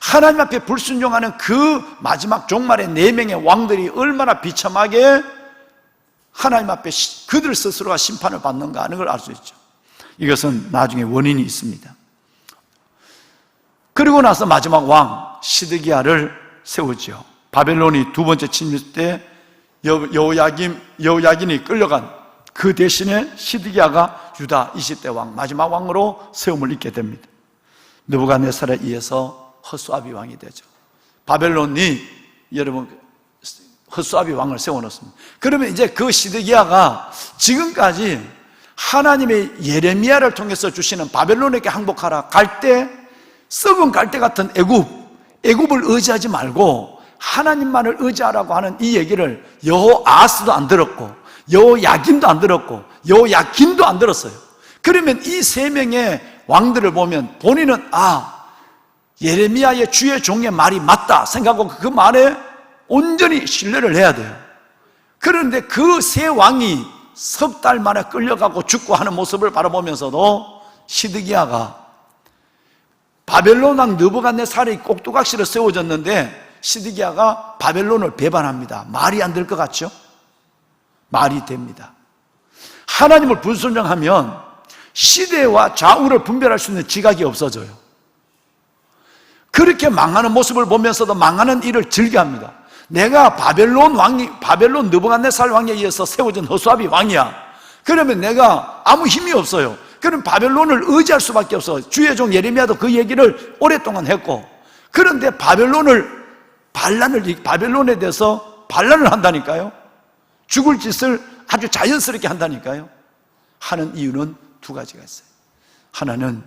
하나님 앞에 불순종하는 그 마지막 종말의 4명의 왕들이 얼마나 비참하게 하나님 앞에 그들 스스로가 심판을 받는가 하는 걸 알 수 있죠. 이것은 나중에 원인이 있습니다. 그리고 나서 마지막 왕 시드기야를 세우죠. 바벨론이 두 번째 침입 때 여호야긴이 끌려간 그 대신에 시드기야가 유다 20대 왕, 마지막 왕으로 세움을 입게 됩니다. 느부갓네살에 의해서 허수아비 왕이 되죠. 바벨론이 여러분 허수아비 왕을 세워놓습니다. 그러면 이제 그 시드기야가 지금까지 하나님의 예레미야를 통해서 주시는 바벨론에게 항복하라, 갈대, 썩은 갈대 같은 애굽을 의지하지 말고 하나님만을 의지하라고 하는 이 얘기를 여호아하스도 안 들었고 여호야김도 안 들었고 여호야긴도 안 들었어요. 그러면 이 세 명의 왕들을 보면 본인은 예레미야의 주의 종의 말이 맞다 생각하고 그 말에 온전히 신뢰를 해야 돼요. 그런데 그 세 왕이 석 달 만에 끌려가고 죽고 하는 모습을 바라보면서도 시드기야가 바벨론 왕 느부갓네살이 꼭두각시로 세워졌는데 시드기야가 바벨론을 배반합니다. 말이 안 될 것 같죠? 말이 됩니다. 하나님을 불순종하면 시대와 좌우를 분별할 수 있는 지각이 없어져요. 그렇게 망하는 모습을 보면서도 망하는 일을 즐겨합니다. 내가 바벨론 느부갓네살 왕에 의해서 세워진 허수아비 왕이야. 그러면 내가 아무 힘이 없어요. 그럼 바벨론을 의지할 수밖에 없어. 주의 종 예레미야도 그 얘기를 오랫동안 했고, 그런데 바벨론에 대해서 반란을 한다니까요. 죽을 짓을 아주 자연스럽게 한다니까요. 하는 이유는 두 가지가 있어요. 하나는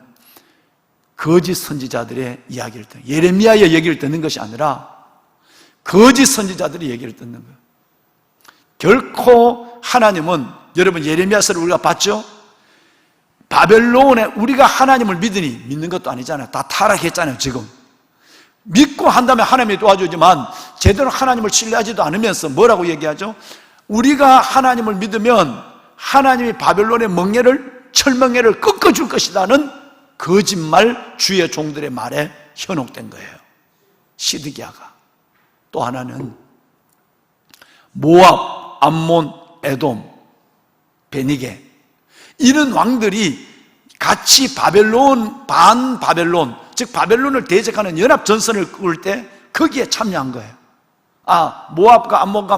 거짓 선지자들의 이야기를 듣는, 예레미야의 얘기를 듣는 것이 아니라 거짓 선지자들의 얘기를 듣는 거예요. 결코 하나님은, 여러분 예레미야서를 우리가 봤죠? 바벨론에 우리가 하나님을 믿으니, 믿는 것도 아니잖아요. 다 타락했잖아요. 지금 믿고 한다면 하나님이 도와주지만 제대로 하나님을 신뢰하지도 않으면서 뭐라고 얘기하죠? 우리가 하나님을 믿으면 하나님이 바벨론의 철멍에를 꺾어줄 것이라는 거짓말 주의 종들의 말에 현혹된 거예요. 시드기야가. 또 하나는 모압, 암몬, 에돔, 베니게, 이런 왕들이 같이 반바벨론, 즉 바벨론을 대적하는 연합 전선을 꾸을 때 거기에 참여한 거예요. 모압과 암몬과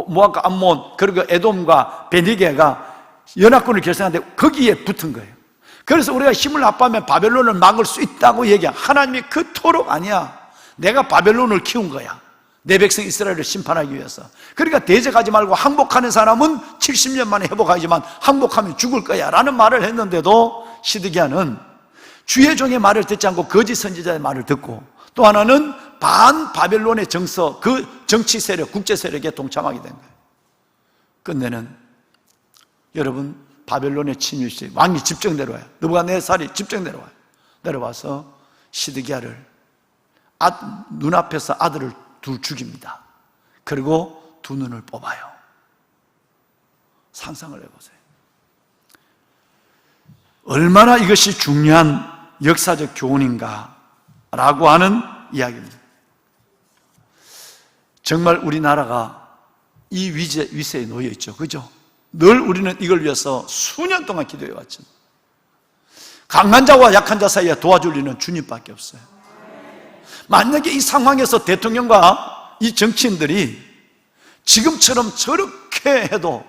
모압과 암몬, 그리고 에돔과 베니게가 연합군을 결성하는데 거기에 붙은 거예요. 그래서 우리가 힘을 합하면 바벨론을 막을 수 있다고 얘기해. 하나님이 그토록 아니야. 내가 바벨론을 키운 거야. 내 백성 이스라엘을 심판하기 위해서. 그러니까 대적하지 말고 항복하는 사람은 70년 만에 회복하지만 항복하면 죽을 거야 라는 말을 했는데도 시드기야는 주의 종의 말을 듣지 않고 거짓 선지자의 말을 듣고, 또 하나는 반바벨론의 그 정치 세력, 국제 세력에 동참하게 된 거예요. 끝내는, 여러분, 바벨론의 침입시, 왕이 집정 내려와요. 느부갓네살이 집정 내려와요. 내려와서 시드기야를 눈앞에서 아들을 둘 죽입니다. 그리고 두 눈을 뽑아요. 상상을 해보세요. 얼마나 이것이 중요한 역사적 교훈인가 라고 하는 이야기입니다. 정말 우리나라가 이 위세에 놓여 있죠. 그죠? 늘 우리는 이걸 위해서 수년 동안 기도해 왔죠. 강한 자와 약한 자 사이에 도와줄 리는 주님밖에 없어요. 만약에 이 상황에서 대통령과 이 정치인들이 지금처럼 저렇게 해도,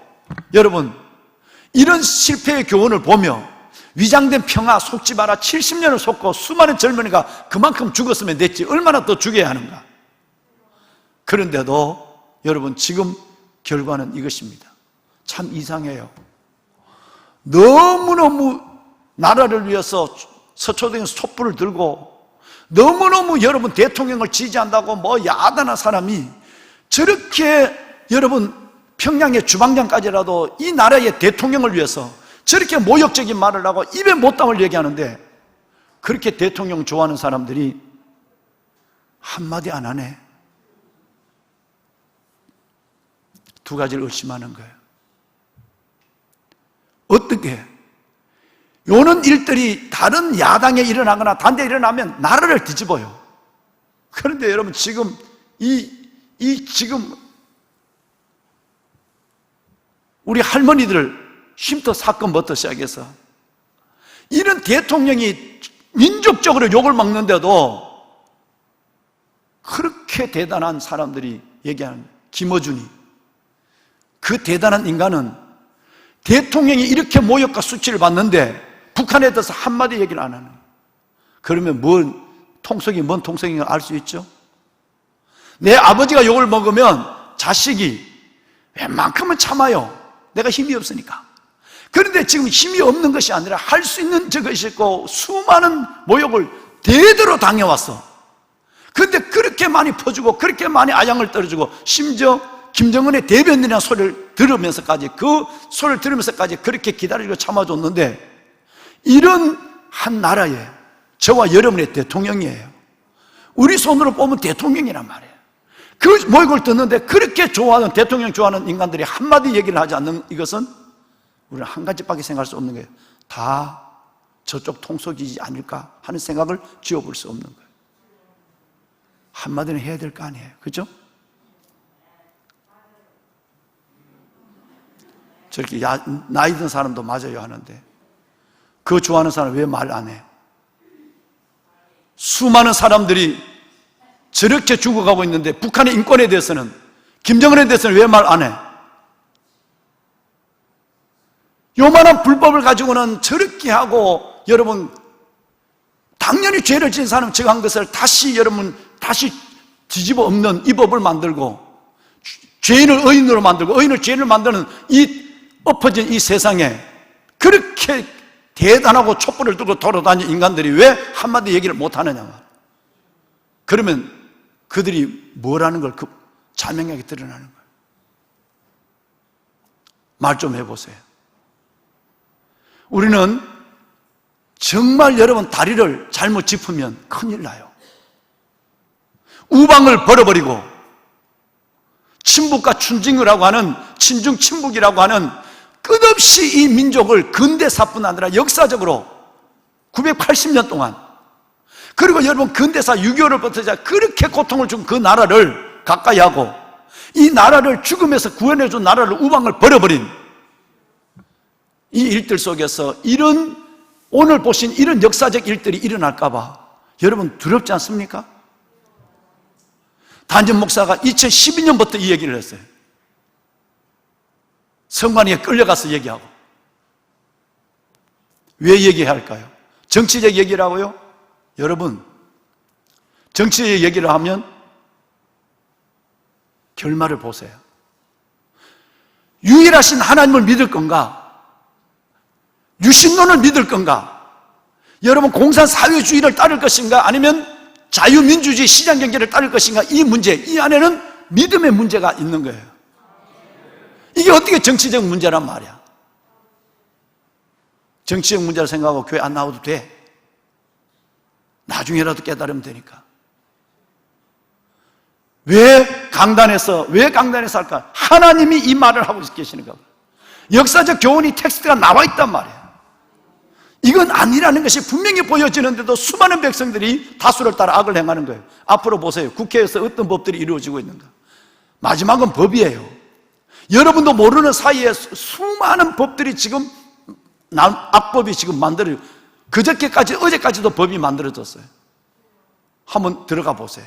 여러분, 이런 실패의 교훈을 보며 위장된 평화 속지 마라, 70년을 속고 수많은 젊은이가 그만큼 죽었으면 됐지 얼마나 더 죽여야 하는가. 그런데도 여러분, 지금 결과는 이것입니다. 참 이상해요. 너무너무 나라를 위해서 서초동에서 촛불을 들고, 너무너무 여러분 대통령을 지지한다고 야단한 사람이 저렇게, 여러분, 평양의 주방장까지라도 이 나라의 대통령을 위해서 저렇게 모욕적인 말을 하고 입에 못 담을 얘기하는데, 그렇게 대통령 좋아하는 사람들이 한마디 안 하네. 두 가지를 의심하는 거예요. 어떻게 요런 일들이 다른 야당에 일어나거나 단대에 일어나면 나라를 뒤집어요. 그런데 여러분, 지금 지금 우리 할머니들 쉼터 사건부터 시작해서 이런 대통령이 민족적으로 욕을 먹는데도 그렇게 대단한 사람들이 얘기하는 김어준이, 그 대단한 인간은 대통령이 이렇게 모욕과 수치를 받는데 북한에 대해서 한마디 얘기를 안 하는 거예요. 그러면 뭔 통속인가 알 수 있죠? 내 아버지가 욕을 먹으면 자식이 웬만큼은 참아요. 내가 힘이 없으니까. 그런데 지금 힘이 없는 것이 아니라 할 수 있는 저것이 있고 수많은 모욕을 대대로 당해왔어. 그런데 그렇게 많이 퍼주고 그렇게 많이 아양을 떨어주고 심지어 김정은의 대변인이라는 소리를 들으면서까지, 그 소리를 들으면서까지 그렇게 기다리고 참아줬는데, 이런 한 나라에 저와 여러분의 대통령이에요. 우리 손으로 보면 대통령이란 말이에요. 그 모욕을 듣는데 그렇게 좋아하는, 대통령 좋아하는 인간들이 한마디 얘기를 하지 않는 이것은 우리는 한 가지밖에 생각할 수 없는 거예요. 다 저쪽 통속이지 아닐까 하는 생각을 지워볼 수 없는 거예요. 한마디는 해야 될 거 아니에요. 그죠? 저렇게 나이 든 사람도 맞아요 하는데 그거 좋아하는 사람은 왜 말 안 해? 수많은 사람들이 저렇게 죽어가고 있는데 북한의 인권에 대해서는, 김정은에 대해서는 왜 말 안 해? 요만한 불법을 가지고는 저렇게 하고, 여러분 당연히 죄를 지은 사람 저한 것을 다시 뒤집어 엎는 이 법을 만들고, 죄인을 의인으로 만들고 의인을 죄인을 만드는 이 엎어진 이 세상에 그렇게 대단하고 촛불을 들고 돌아다니는 인간들이 왜 한마디 얘기를 못하느냐. 그러면 그들이 뭐라는 걸 자명하게 드러나는 거예요. 말 좀 해보세요. 우리는 정말 여러분 다리를 잘못 짚으면 큰일 나요. 우방을 버려버리고 친북과 춘징이라고 하는, 친중 친북이라고 하는 끝없이 이 민족을 근대사뿐 아니라 역사적으로 980년 동안, 그리고 여러분 근대사 6.25를 버티자 그렇게 고통을 준 그 나라를 가까이 하고, 이 나라를 죽음에서 구원해준 나라를 우방을 버려버린 이 일들 속에서 이런, 오늘 보신 이런 역사적 일들이 일어날까봐 여러분 두렵지 않습니까? 단전 목사가 2012년부터 이 얘기를 했어요. 성관위에 끌려가서 얘기하고. 왜 얘기해야 할까요? 정치적 얘기라고요? 여러분, 정치적 얘기를 하면 결말을 보세요. 유일하신 하나님을 믿을 건가? 유신론을 믿을 건가? 여러분, 공산사회주의를 따를 것인가? 아니면 자유민주주의 시장경제를 따를 것인가? 이 문제, 이 안에는 믿음의 문제가 있는 거예요. 이게 어떻게 정치적 문제란 말이야. 정치적 문제를 생각하고 교회 안 나와도 돼. 나중에라도 깨달으면 되니까. 왜 강단에서 할까? 하나님이 이 말을 하고 계시는가? 역사적 교훈이 텍스트가 나와 있단 말이야. 이건 아니라는 것이 분명히 보여지는데도 수많은 백성들이 다수를 따라 악을 행하는 거예요. 앞으로 보세요. 국회에서 어떤 법들이 이루어지고 있는가. 마지막은 법이에요. 여러분도 모르는 사이에 수많은 법들이 지금, 악법이 지금 그저께까지, 어제까지도 법이 만들어졌어요. 한번 들어가 보세요.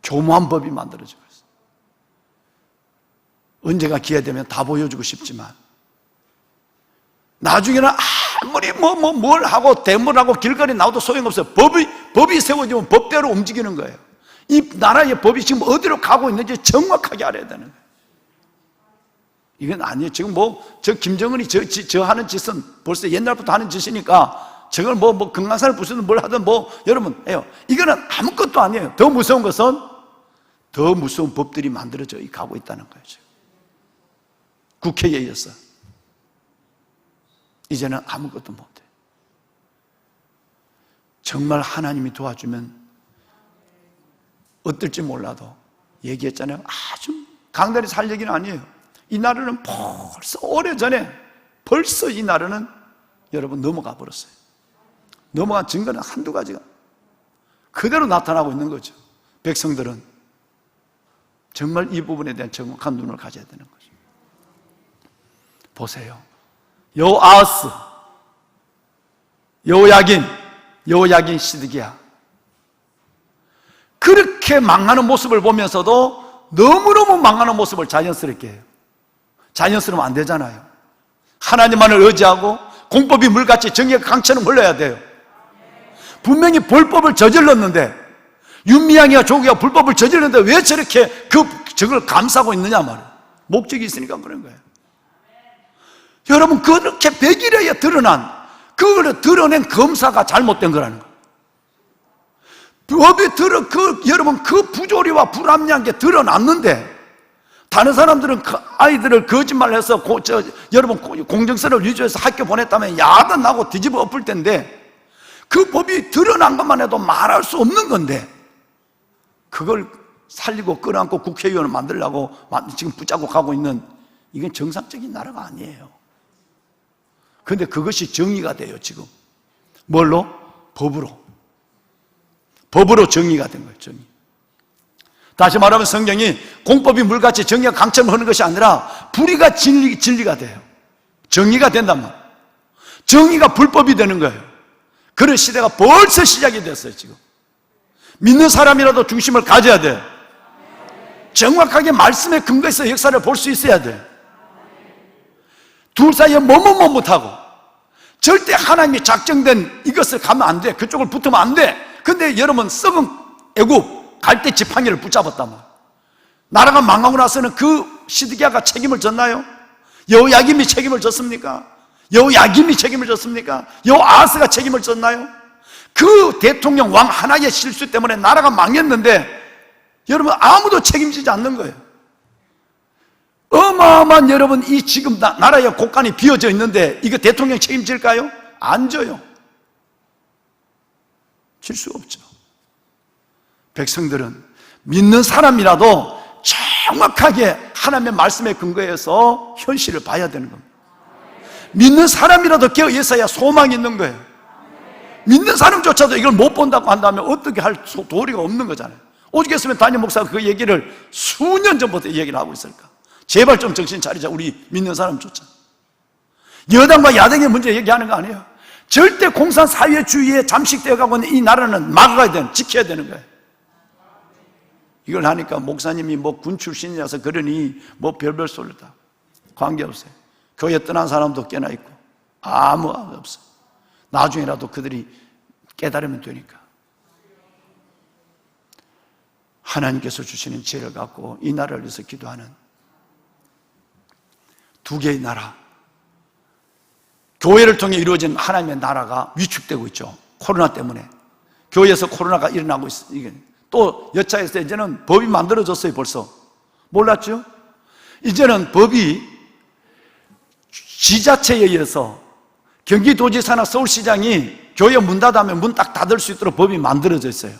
교묘한 법이 만들어지고 있어요. 언제가 기회되면 다 보여주고 싶지만, 나중에는 아무리 뭘 하고 대물하고 길거리 나와도 소용없어요. 법이 세워지면 법대로 움직이는 거예요. 이 나라의 법이 지금 어디로 가고 있는지 정확하게 알아야 되는 거예요. 이건 아니에요. 지금 저 김정은이 저 하는 짓은 벌써 옛날부터 하는 짓이니까 저걸 금강산을 부수든 뭘 하든 여러분 해요. 이거는 아무것도 아니에요. 더 무서운 것은 더 무서운 법들이 만들어져 가고 있다는 거예요. 지금. 국회에 의해서. 이제는 아무것도 못해. 정말 하나님이 도와주면 어떨지 몰라도 얘기했잖아요. 아주 강단히 살 얘기는 아니에요. 이 나라는 벌써 오래전에 벌써 이 나라는 여러분 넘어가 버렸어요. 넘어간 증거는 한두 가지가 그대로 나타나고 있는 거죠. 백성들은 정말 이 부분에 대한 정확한 눈을 가져야 되는 거죠. 보세요. 여호아하스, 여호야긴 시드기야. 그렇게 망하는 모습을 보면서도 너무너무 망하는 모습을 자연스럽게 해요. 자연스러우면 안 되잖아요. 하나님만을 의지하고 공법이 물같이 정의가 강처럼 흘러야 돼요. 분명히 불법을 저질렀는데 윤미향이와 조기가 불법을 저지르는데 왜 저렇게 저걸 감싸고 있느냐 말이에요. 목적이 있으니까 그런 거예요. 여러분, 그렇게 백일에 드러난, 그걸 드러낸 검사가 잘못된 거라는 거예요. 법이 여러분, 그 부조리와 불합리한 게 드러났는데, 다른 사람들은 그 아이들을 거짓말해서 여러분 공정성을 유지해서 학교 보냈다면 야단 나고 뒤집어 엎을 텐데, 그 법이 드러난 것만 해도 말할 수 없는 건데, 그걸 살리고 끌어안고 국회의원을 만들려고 지금 붙잡고 가고 있는, 이건 정상적인 나라가 아니에요. 그런데 그것이 정의가 돼요. 지금 뭘로? 법으로 정의가 된 거예요. 정의. 다시 말하면 성경이 공법이 물같이 정의가 강점을 하는 것이 아니라 불의가 진리가 돼요. 정의가 된단 말이에요. 정의가 불법이 되는 거예요. 그런 시대가 벌써 시작이 됐어요. 지금 믿는 사람이라도 중심을 가져야 돼. 정확하게 말씀에 근거해서 역사를 볼 수 있어야 돼. 둘 사이에 못하고 절대 하나님이 작정된 이것을 가면 안 돼. 그쪽을 붙으면 안 돼. 근데 여러분, 썩은 애굽 갈대 지팡이를 붙잡았단 말이에요. 나라가 망하고 나서는 그 시드기야가 책임을 졌나요? 여호야김이 책임을 졌습니까? 여호야김이 책임을 졌습니까? 여호아하스가 책임을 졌나요? 그 대통령 왕 하나의 실수 때문에 나라가 망했는데 여러분, 아무도 책임지지 않는 거예요. 어마어마한 여러분, 이 지금 나라의 곳간이 비어져 있는데 이거 대통령 책임질까요? 안 져요. 질 수 없죠. 백성들은 믿는 사람이라도 정확하게 하나님의 말씀에 근거해서 현실을 봐야 되는 겁니다. 믿는 사람이라도 깨어 있어야 소망이 있는 거예요. 믿는 사람조차도 이걸 못 본다고 한다면 어떻게 할 도리가 없는 거잖아요. 오죽했으면 담임 목사가 그 얘기를 수년 전부터 얘기를 하고 있을까? 제발 좀 정신 차리자, 우리 믿는 사람조차. 여당과 야당의 문제 얘기하는 거 아니에요. 절대 공산 사회주의에 잠식되어 가고 있는 이 나라는 막아야 되는, 지켜야 되는 거예요. 이걸 하니까 목사님이 뭐 군 출신이라서 그러니 뭐 별별 소리를 다 관계없어요. 교회 떠난 사람도 꽤나 있고 아무 없어요. 나중에라도 그들이 깨달으면 되니까. 하나님께서 주시는 지혜를 갖고 이 나라를 위해서 기도하는 두 개의 나라, 교회를 통해 이루어진 하나님의 나라가 위축되고 있죠. 코로나 때문에. 교회에서 코로나가 일어나고 있어요. 또 여차해서 이제는 법이 만들어졌어요. 벌써 몰랐죠? 이제는 법이 지자체에 의해서 경기도지사나 서울시장이 교회 문 닫으면 문 딱 닫을 수 있도록 법이 만들어져 있어요.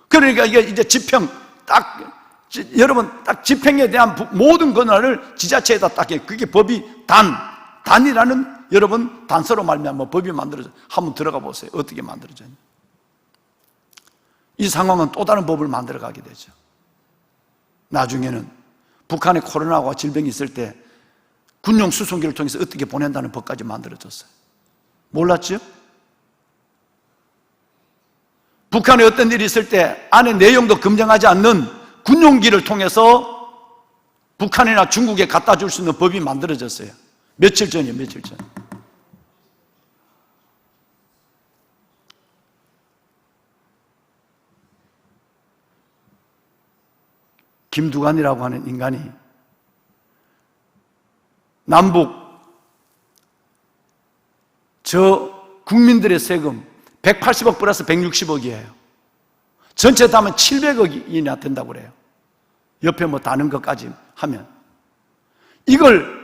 그러니까 이게 이제 집행 여러분 딱 집행에 대한 모든 권한을 지자체에다 딱 해. 그게 법이 단이라는 여러분 단서로 말미암아 법이 만들어져. 한번 들어가 보세요. 어떻게 만들어졌냐. 이 상황은 또 다른 법을 만들어 가게 되죠. 나중에는 북한에 코로나와 질병이 있을 때 군용 수송기를 통해서 어떻게 보낸다는 법까지 만들어졌어요. 몰랐죠? 북한에 어떤 일이 있을 때 안에 내용도 검증하지 않는 군용기를 통해서 북한이나 중국에 갖다 줄 수 있는 법이 만들어졌어요. 며칠 전이에요. 며칠 전. 김두관이라고 하는 인간이 남북 국민들의 세금 180억 플러스 160억이에요. 전체 다 하면 700억이나 된다고 그래요. 옆에 뭐 다른 것까지 하면. 이걸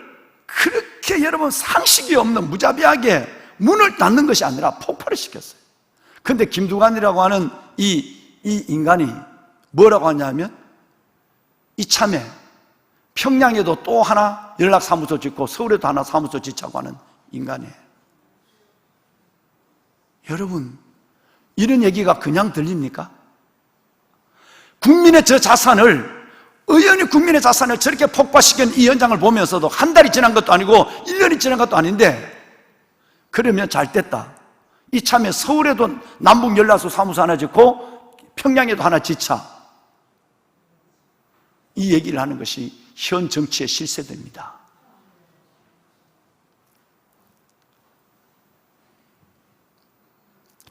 그렇게 여러분 상식이 없는 무자비하게 문을 닫는 것이 아니라 폭발을 시켰어요. 그런데 김두관이라고 하는 이 인간이 뭐라고 하냐면 이참에 평양에도 또 하나 연락사무소 짓고 서울에도 하나 사무소 짓자고 하는 인간이에요. 여러분, 이런 얘기가 그냥 들립니까? 국민의 저 자산을, 의원이 국민의 자산을 저렇게 폭파시킨 이 현장을 보면서도 한 달이 지난 것도 아니고 1년이 지난 것도 아닌데, 그러면 잘 됐다. 이참에 서울에도 남북연락소 사무소 하나 짓고 평양에도 하나 짓자. 이 얘기를 하는 것이 현 정치의 실세대입니다.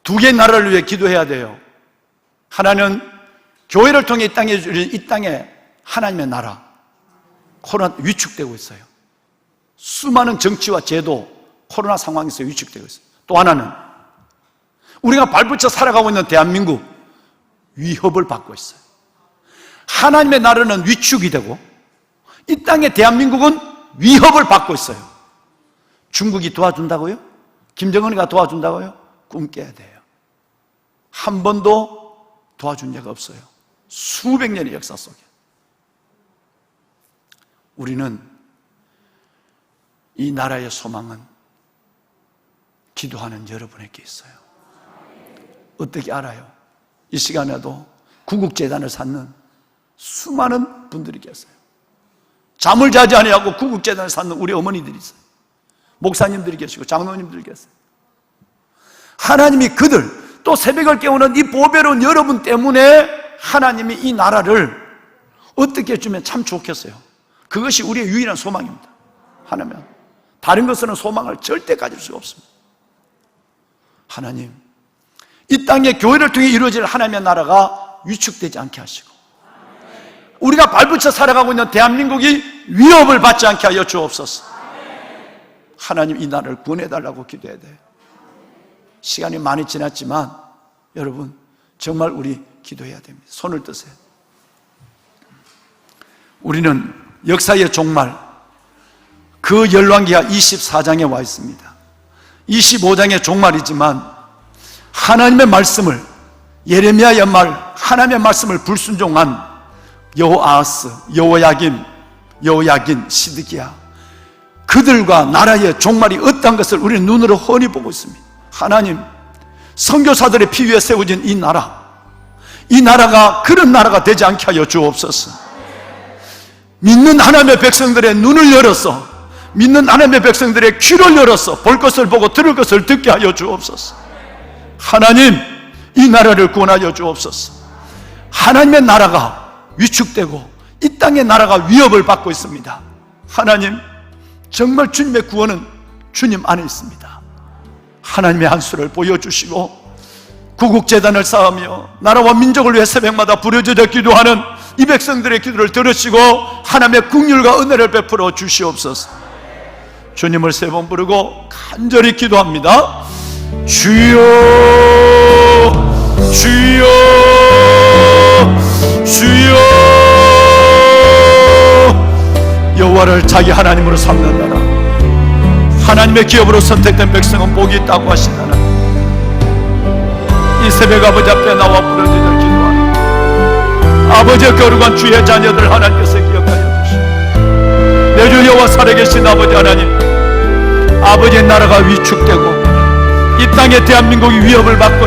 두 개의 나라를 위해 기도해야 돼요. 하나는 교회를 통해 이 땅에 주신 이 땅에 하나님의 나라, 코로나 위축되고 있어요. 수많은 정치와 제도, 코로나 상황에서 위축되고 있어요. 또 하나는 우리가 발붙여 살아가고 있는 대한민국, 위협을 받고 있어요. 하나님의 나라는 위축이 되고 이 땅의 대한민국은 위협을 받고 있어요. 중국이 도와준다고요? 김정은이가 도와준다고요? 꿈 깨야 돼요. 한 번도 도와준 적 없어요. 수백 년의 역사 속에. 우리는 이 나라의 소망은 기도하는 여러분에게 있어요. 어떻게 알아요? 이 시간에도 구국재단을 쌓는 수많은 분들이 계세요. 잠을 자지 아니하고 구국재단을 쌓는 우리 어머니들이 있어요. 목사님들이 계시고 장로님들이 계세요. 하나님이 그들, 또 새벽을 깨우는 이 보배로운 여러분 때문에 하나님이 이 나라를 어떻게 해주면 참 좋겠어요. 그것이 우리의 유일한 소망입니다. 하나면 다른 것은 소망을 절대 가질 수가 없습니다. 하나님, 이 땅의 교회를 통해 이루어질 하나님의 나라가 위축되지 않게 하시고 우리가 발붙여 살아가고 있는 대한민국이 위협을 받지 않게 하여 주옵소서. 하나님, 이 나라를 구원해달라고 기도해야 돼요. 시간이 많이 지났지만 여러분 정말 우리 기도해야 됩니다. 손을 뜨세요. 우리는 역사의 종말, 그 열왕기하 24장에 와 있습니다. 25장의 종말이지만 하나님의 말씀을, 예레미야의 말, 하나님의 말씀을 불순종한 여호아하스, 여호야긴, 시드기야, 그들과 나라의 종말이 어떠한 것을 우리는 눈으로 훤히 보고 있습니다. 하나님, 선교사들의 피 위에 세워진 이 나라가 그런 나라가 되지 않게 하여 주옵소서. 믿는 하나님의 백성들의 눈을 열어서, 믿는 하나님의 백성들의 귀를 열어서 볼 것을 보고 들을 것을 듣게 하여 주옵소서. 하나님, 이 나라를 구원하여 주옵소서. 하나님의 나라가 위축되고 이 땅의 나라가 위협을 받고 있습니다. 하나님, 정말 주님의 구원은 주님 안에 있습니다. 하나님의 한수를 보여주시고 구국재단을 쌓으며 나라와 민족을 위해 새벽마다 부르짖어 기도하는 이 백성들의 기도를 들으시고 하나님의 긍휼과 은혜를 베풀어 주시옵소서. 주님을 세 번 부르고 간절히 기도합니다. 주여, 주여, 주여. 여호와를 자기 하나님으로 삼는 나라, 하나님의 기업으로 선택된 백성은 복이 있다고 하시나라. 이 새벽 아버지 앞에 나와 부르짖어 기도하는 아버지의 거룩한 주의 자녀들 하나님께서 기억하여 주시고, 내 주 여호와 살아계신 아버지 하나님, 아버지의 나라가 위축되고 이 땅에 대한민국이 위협을 받고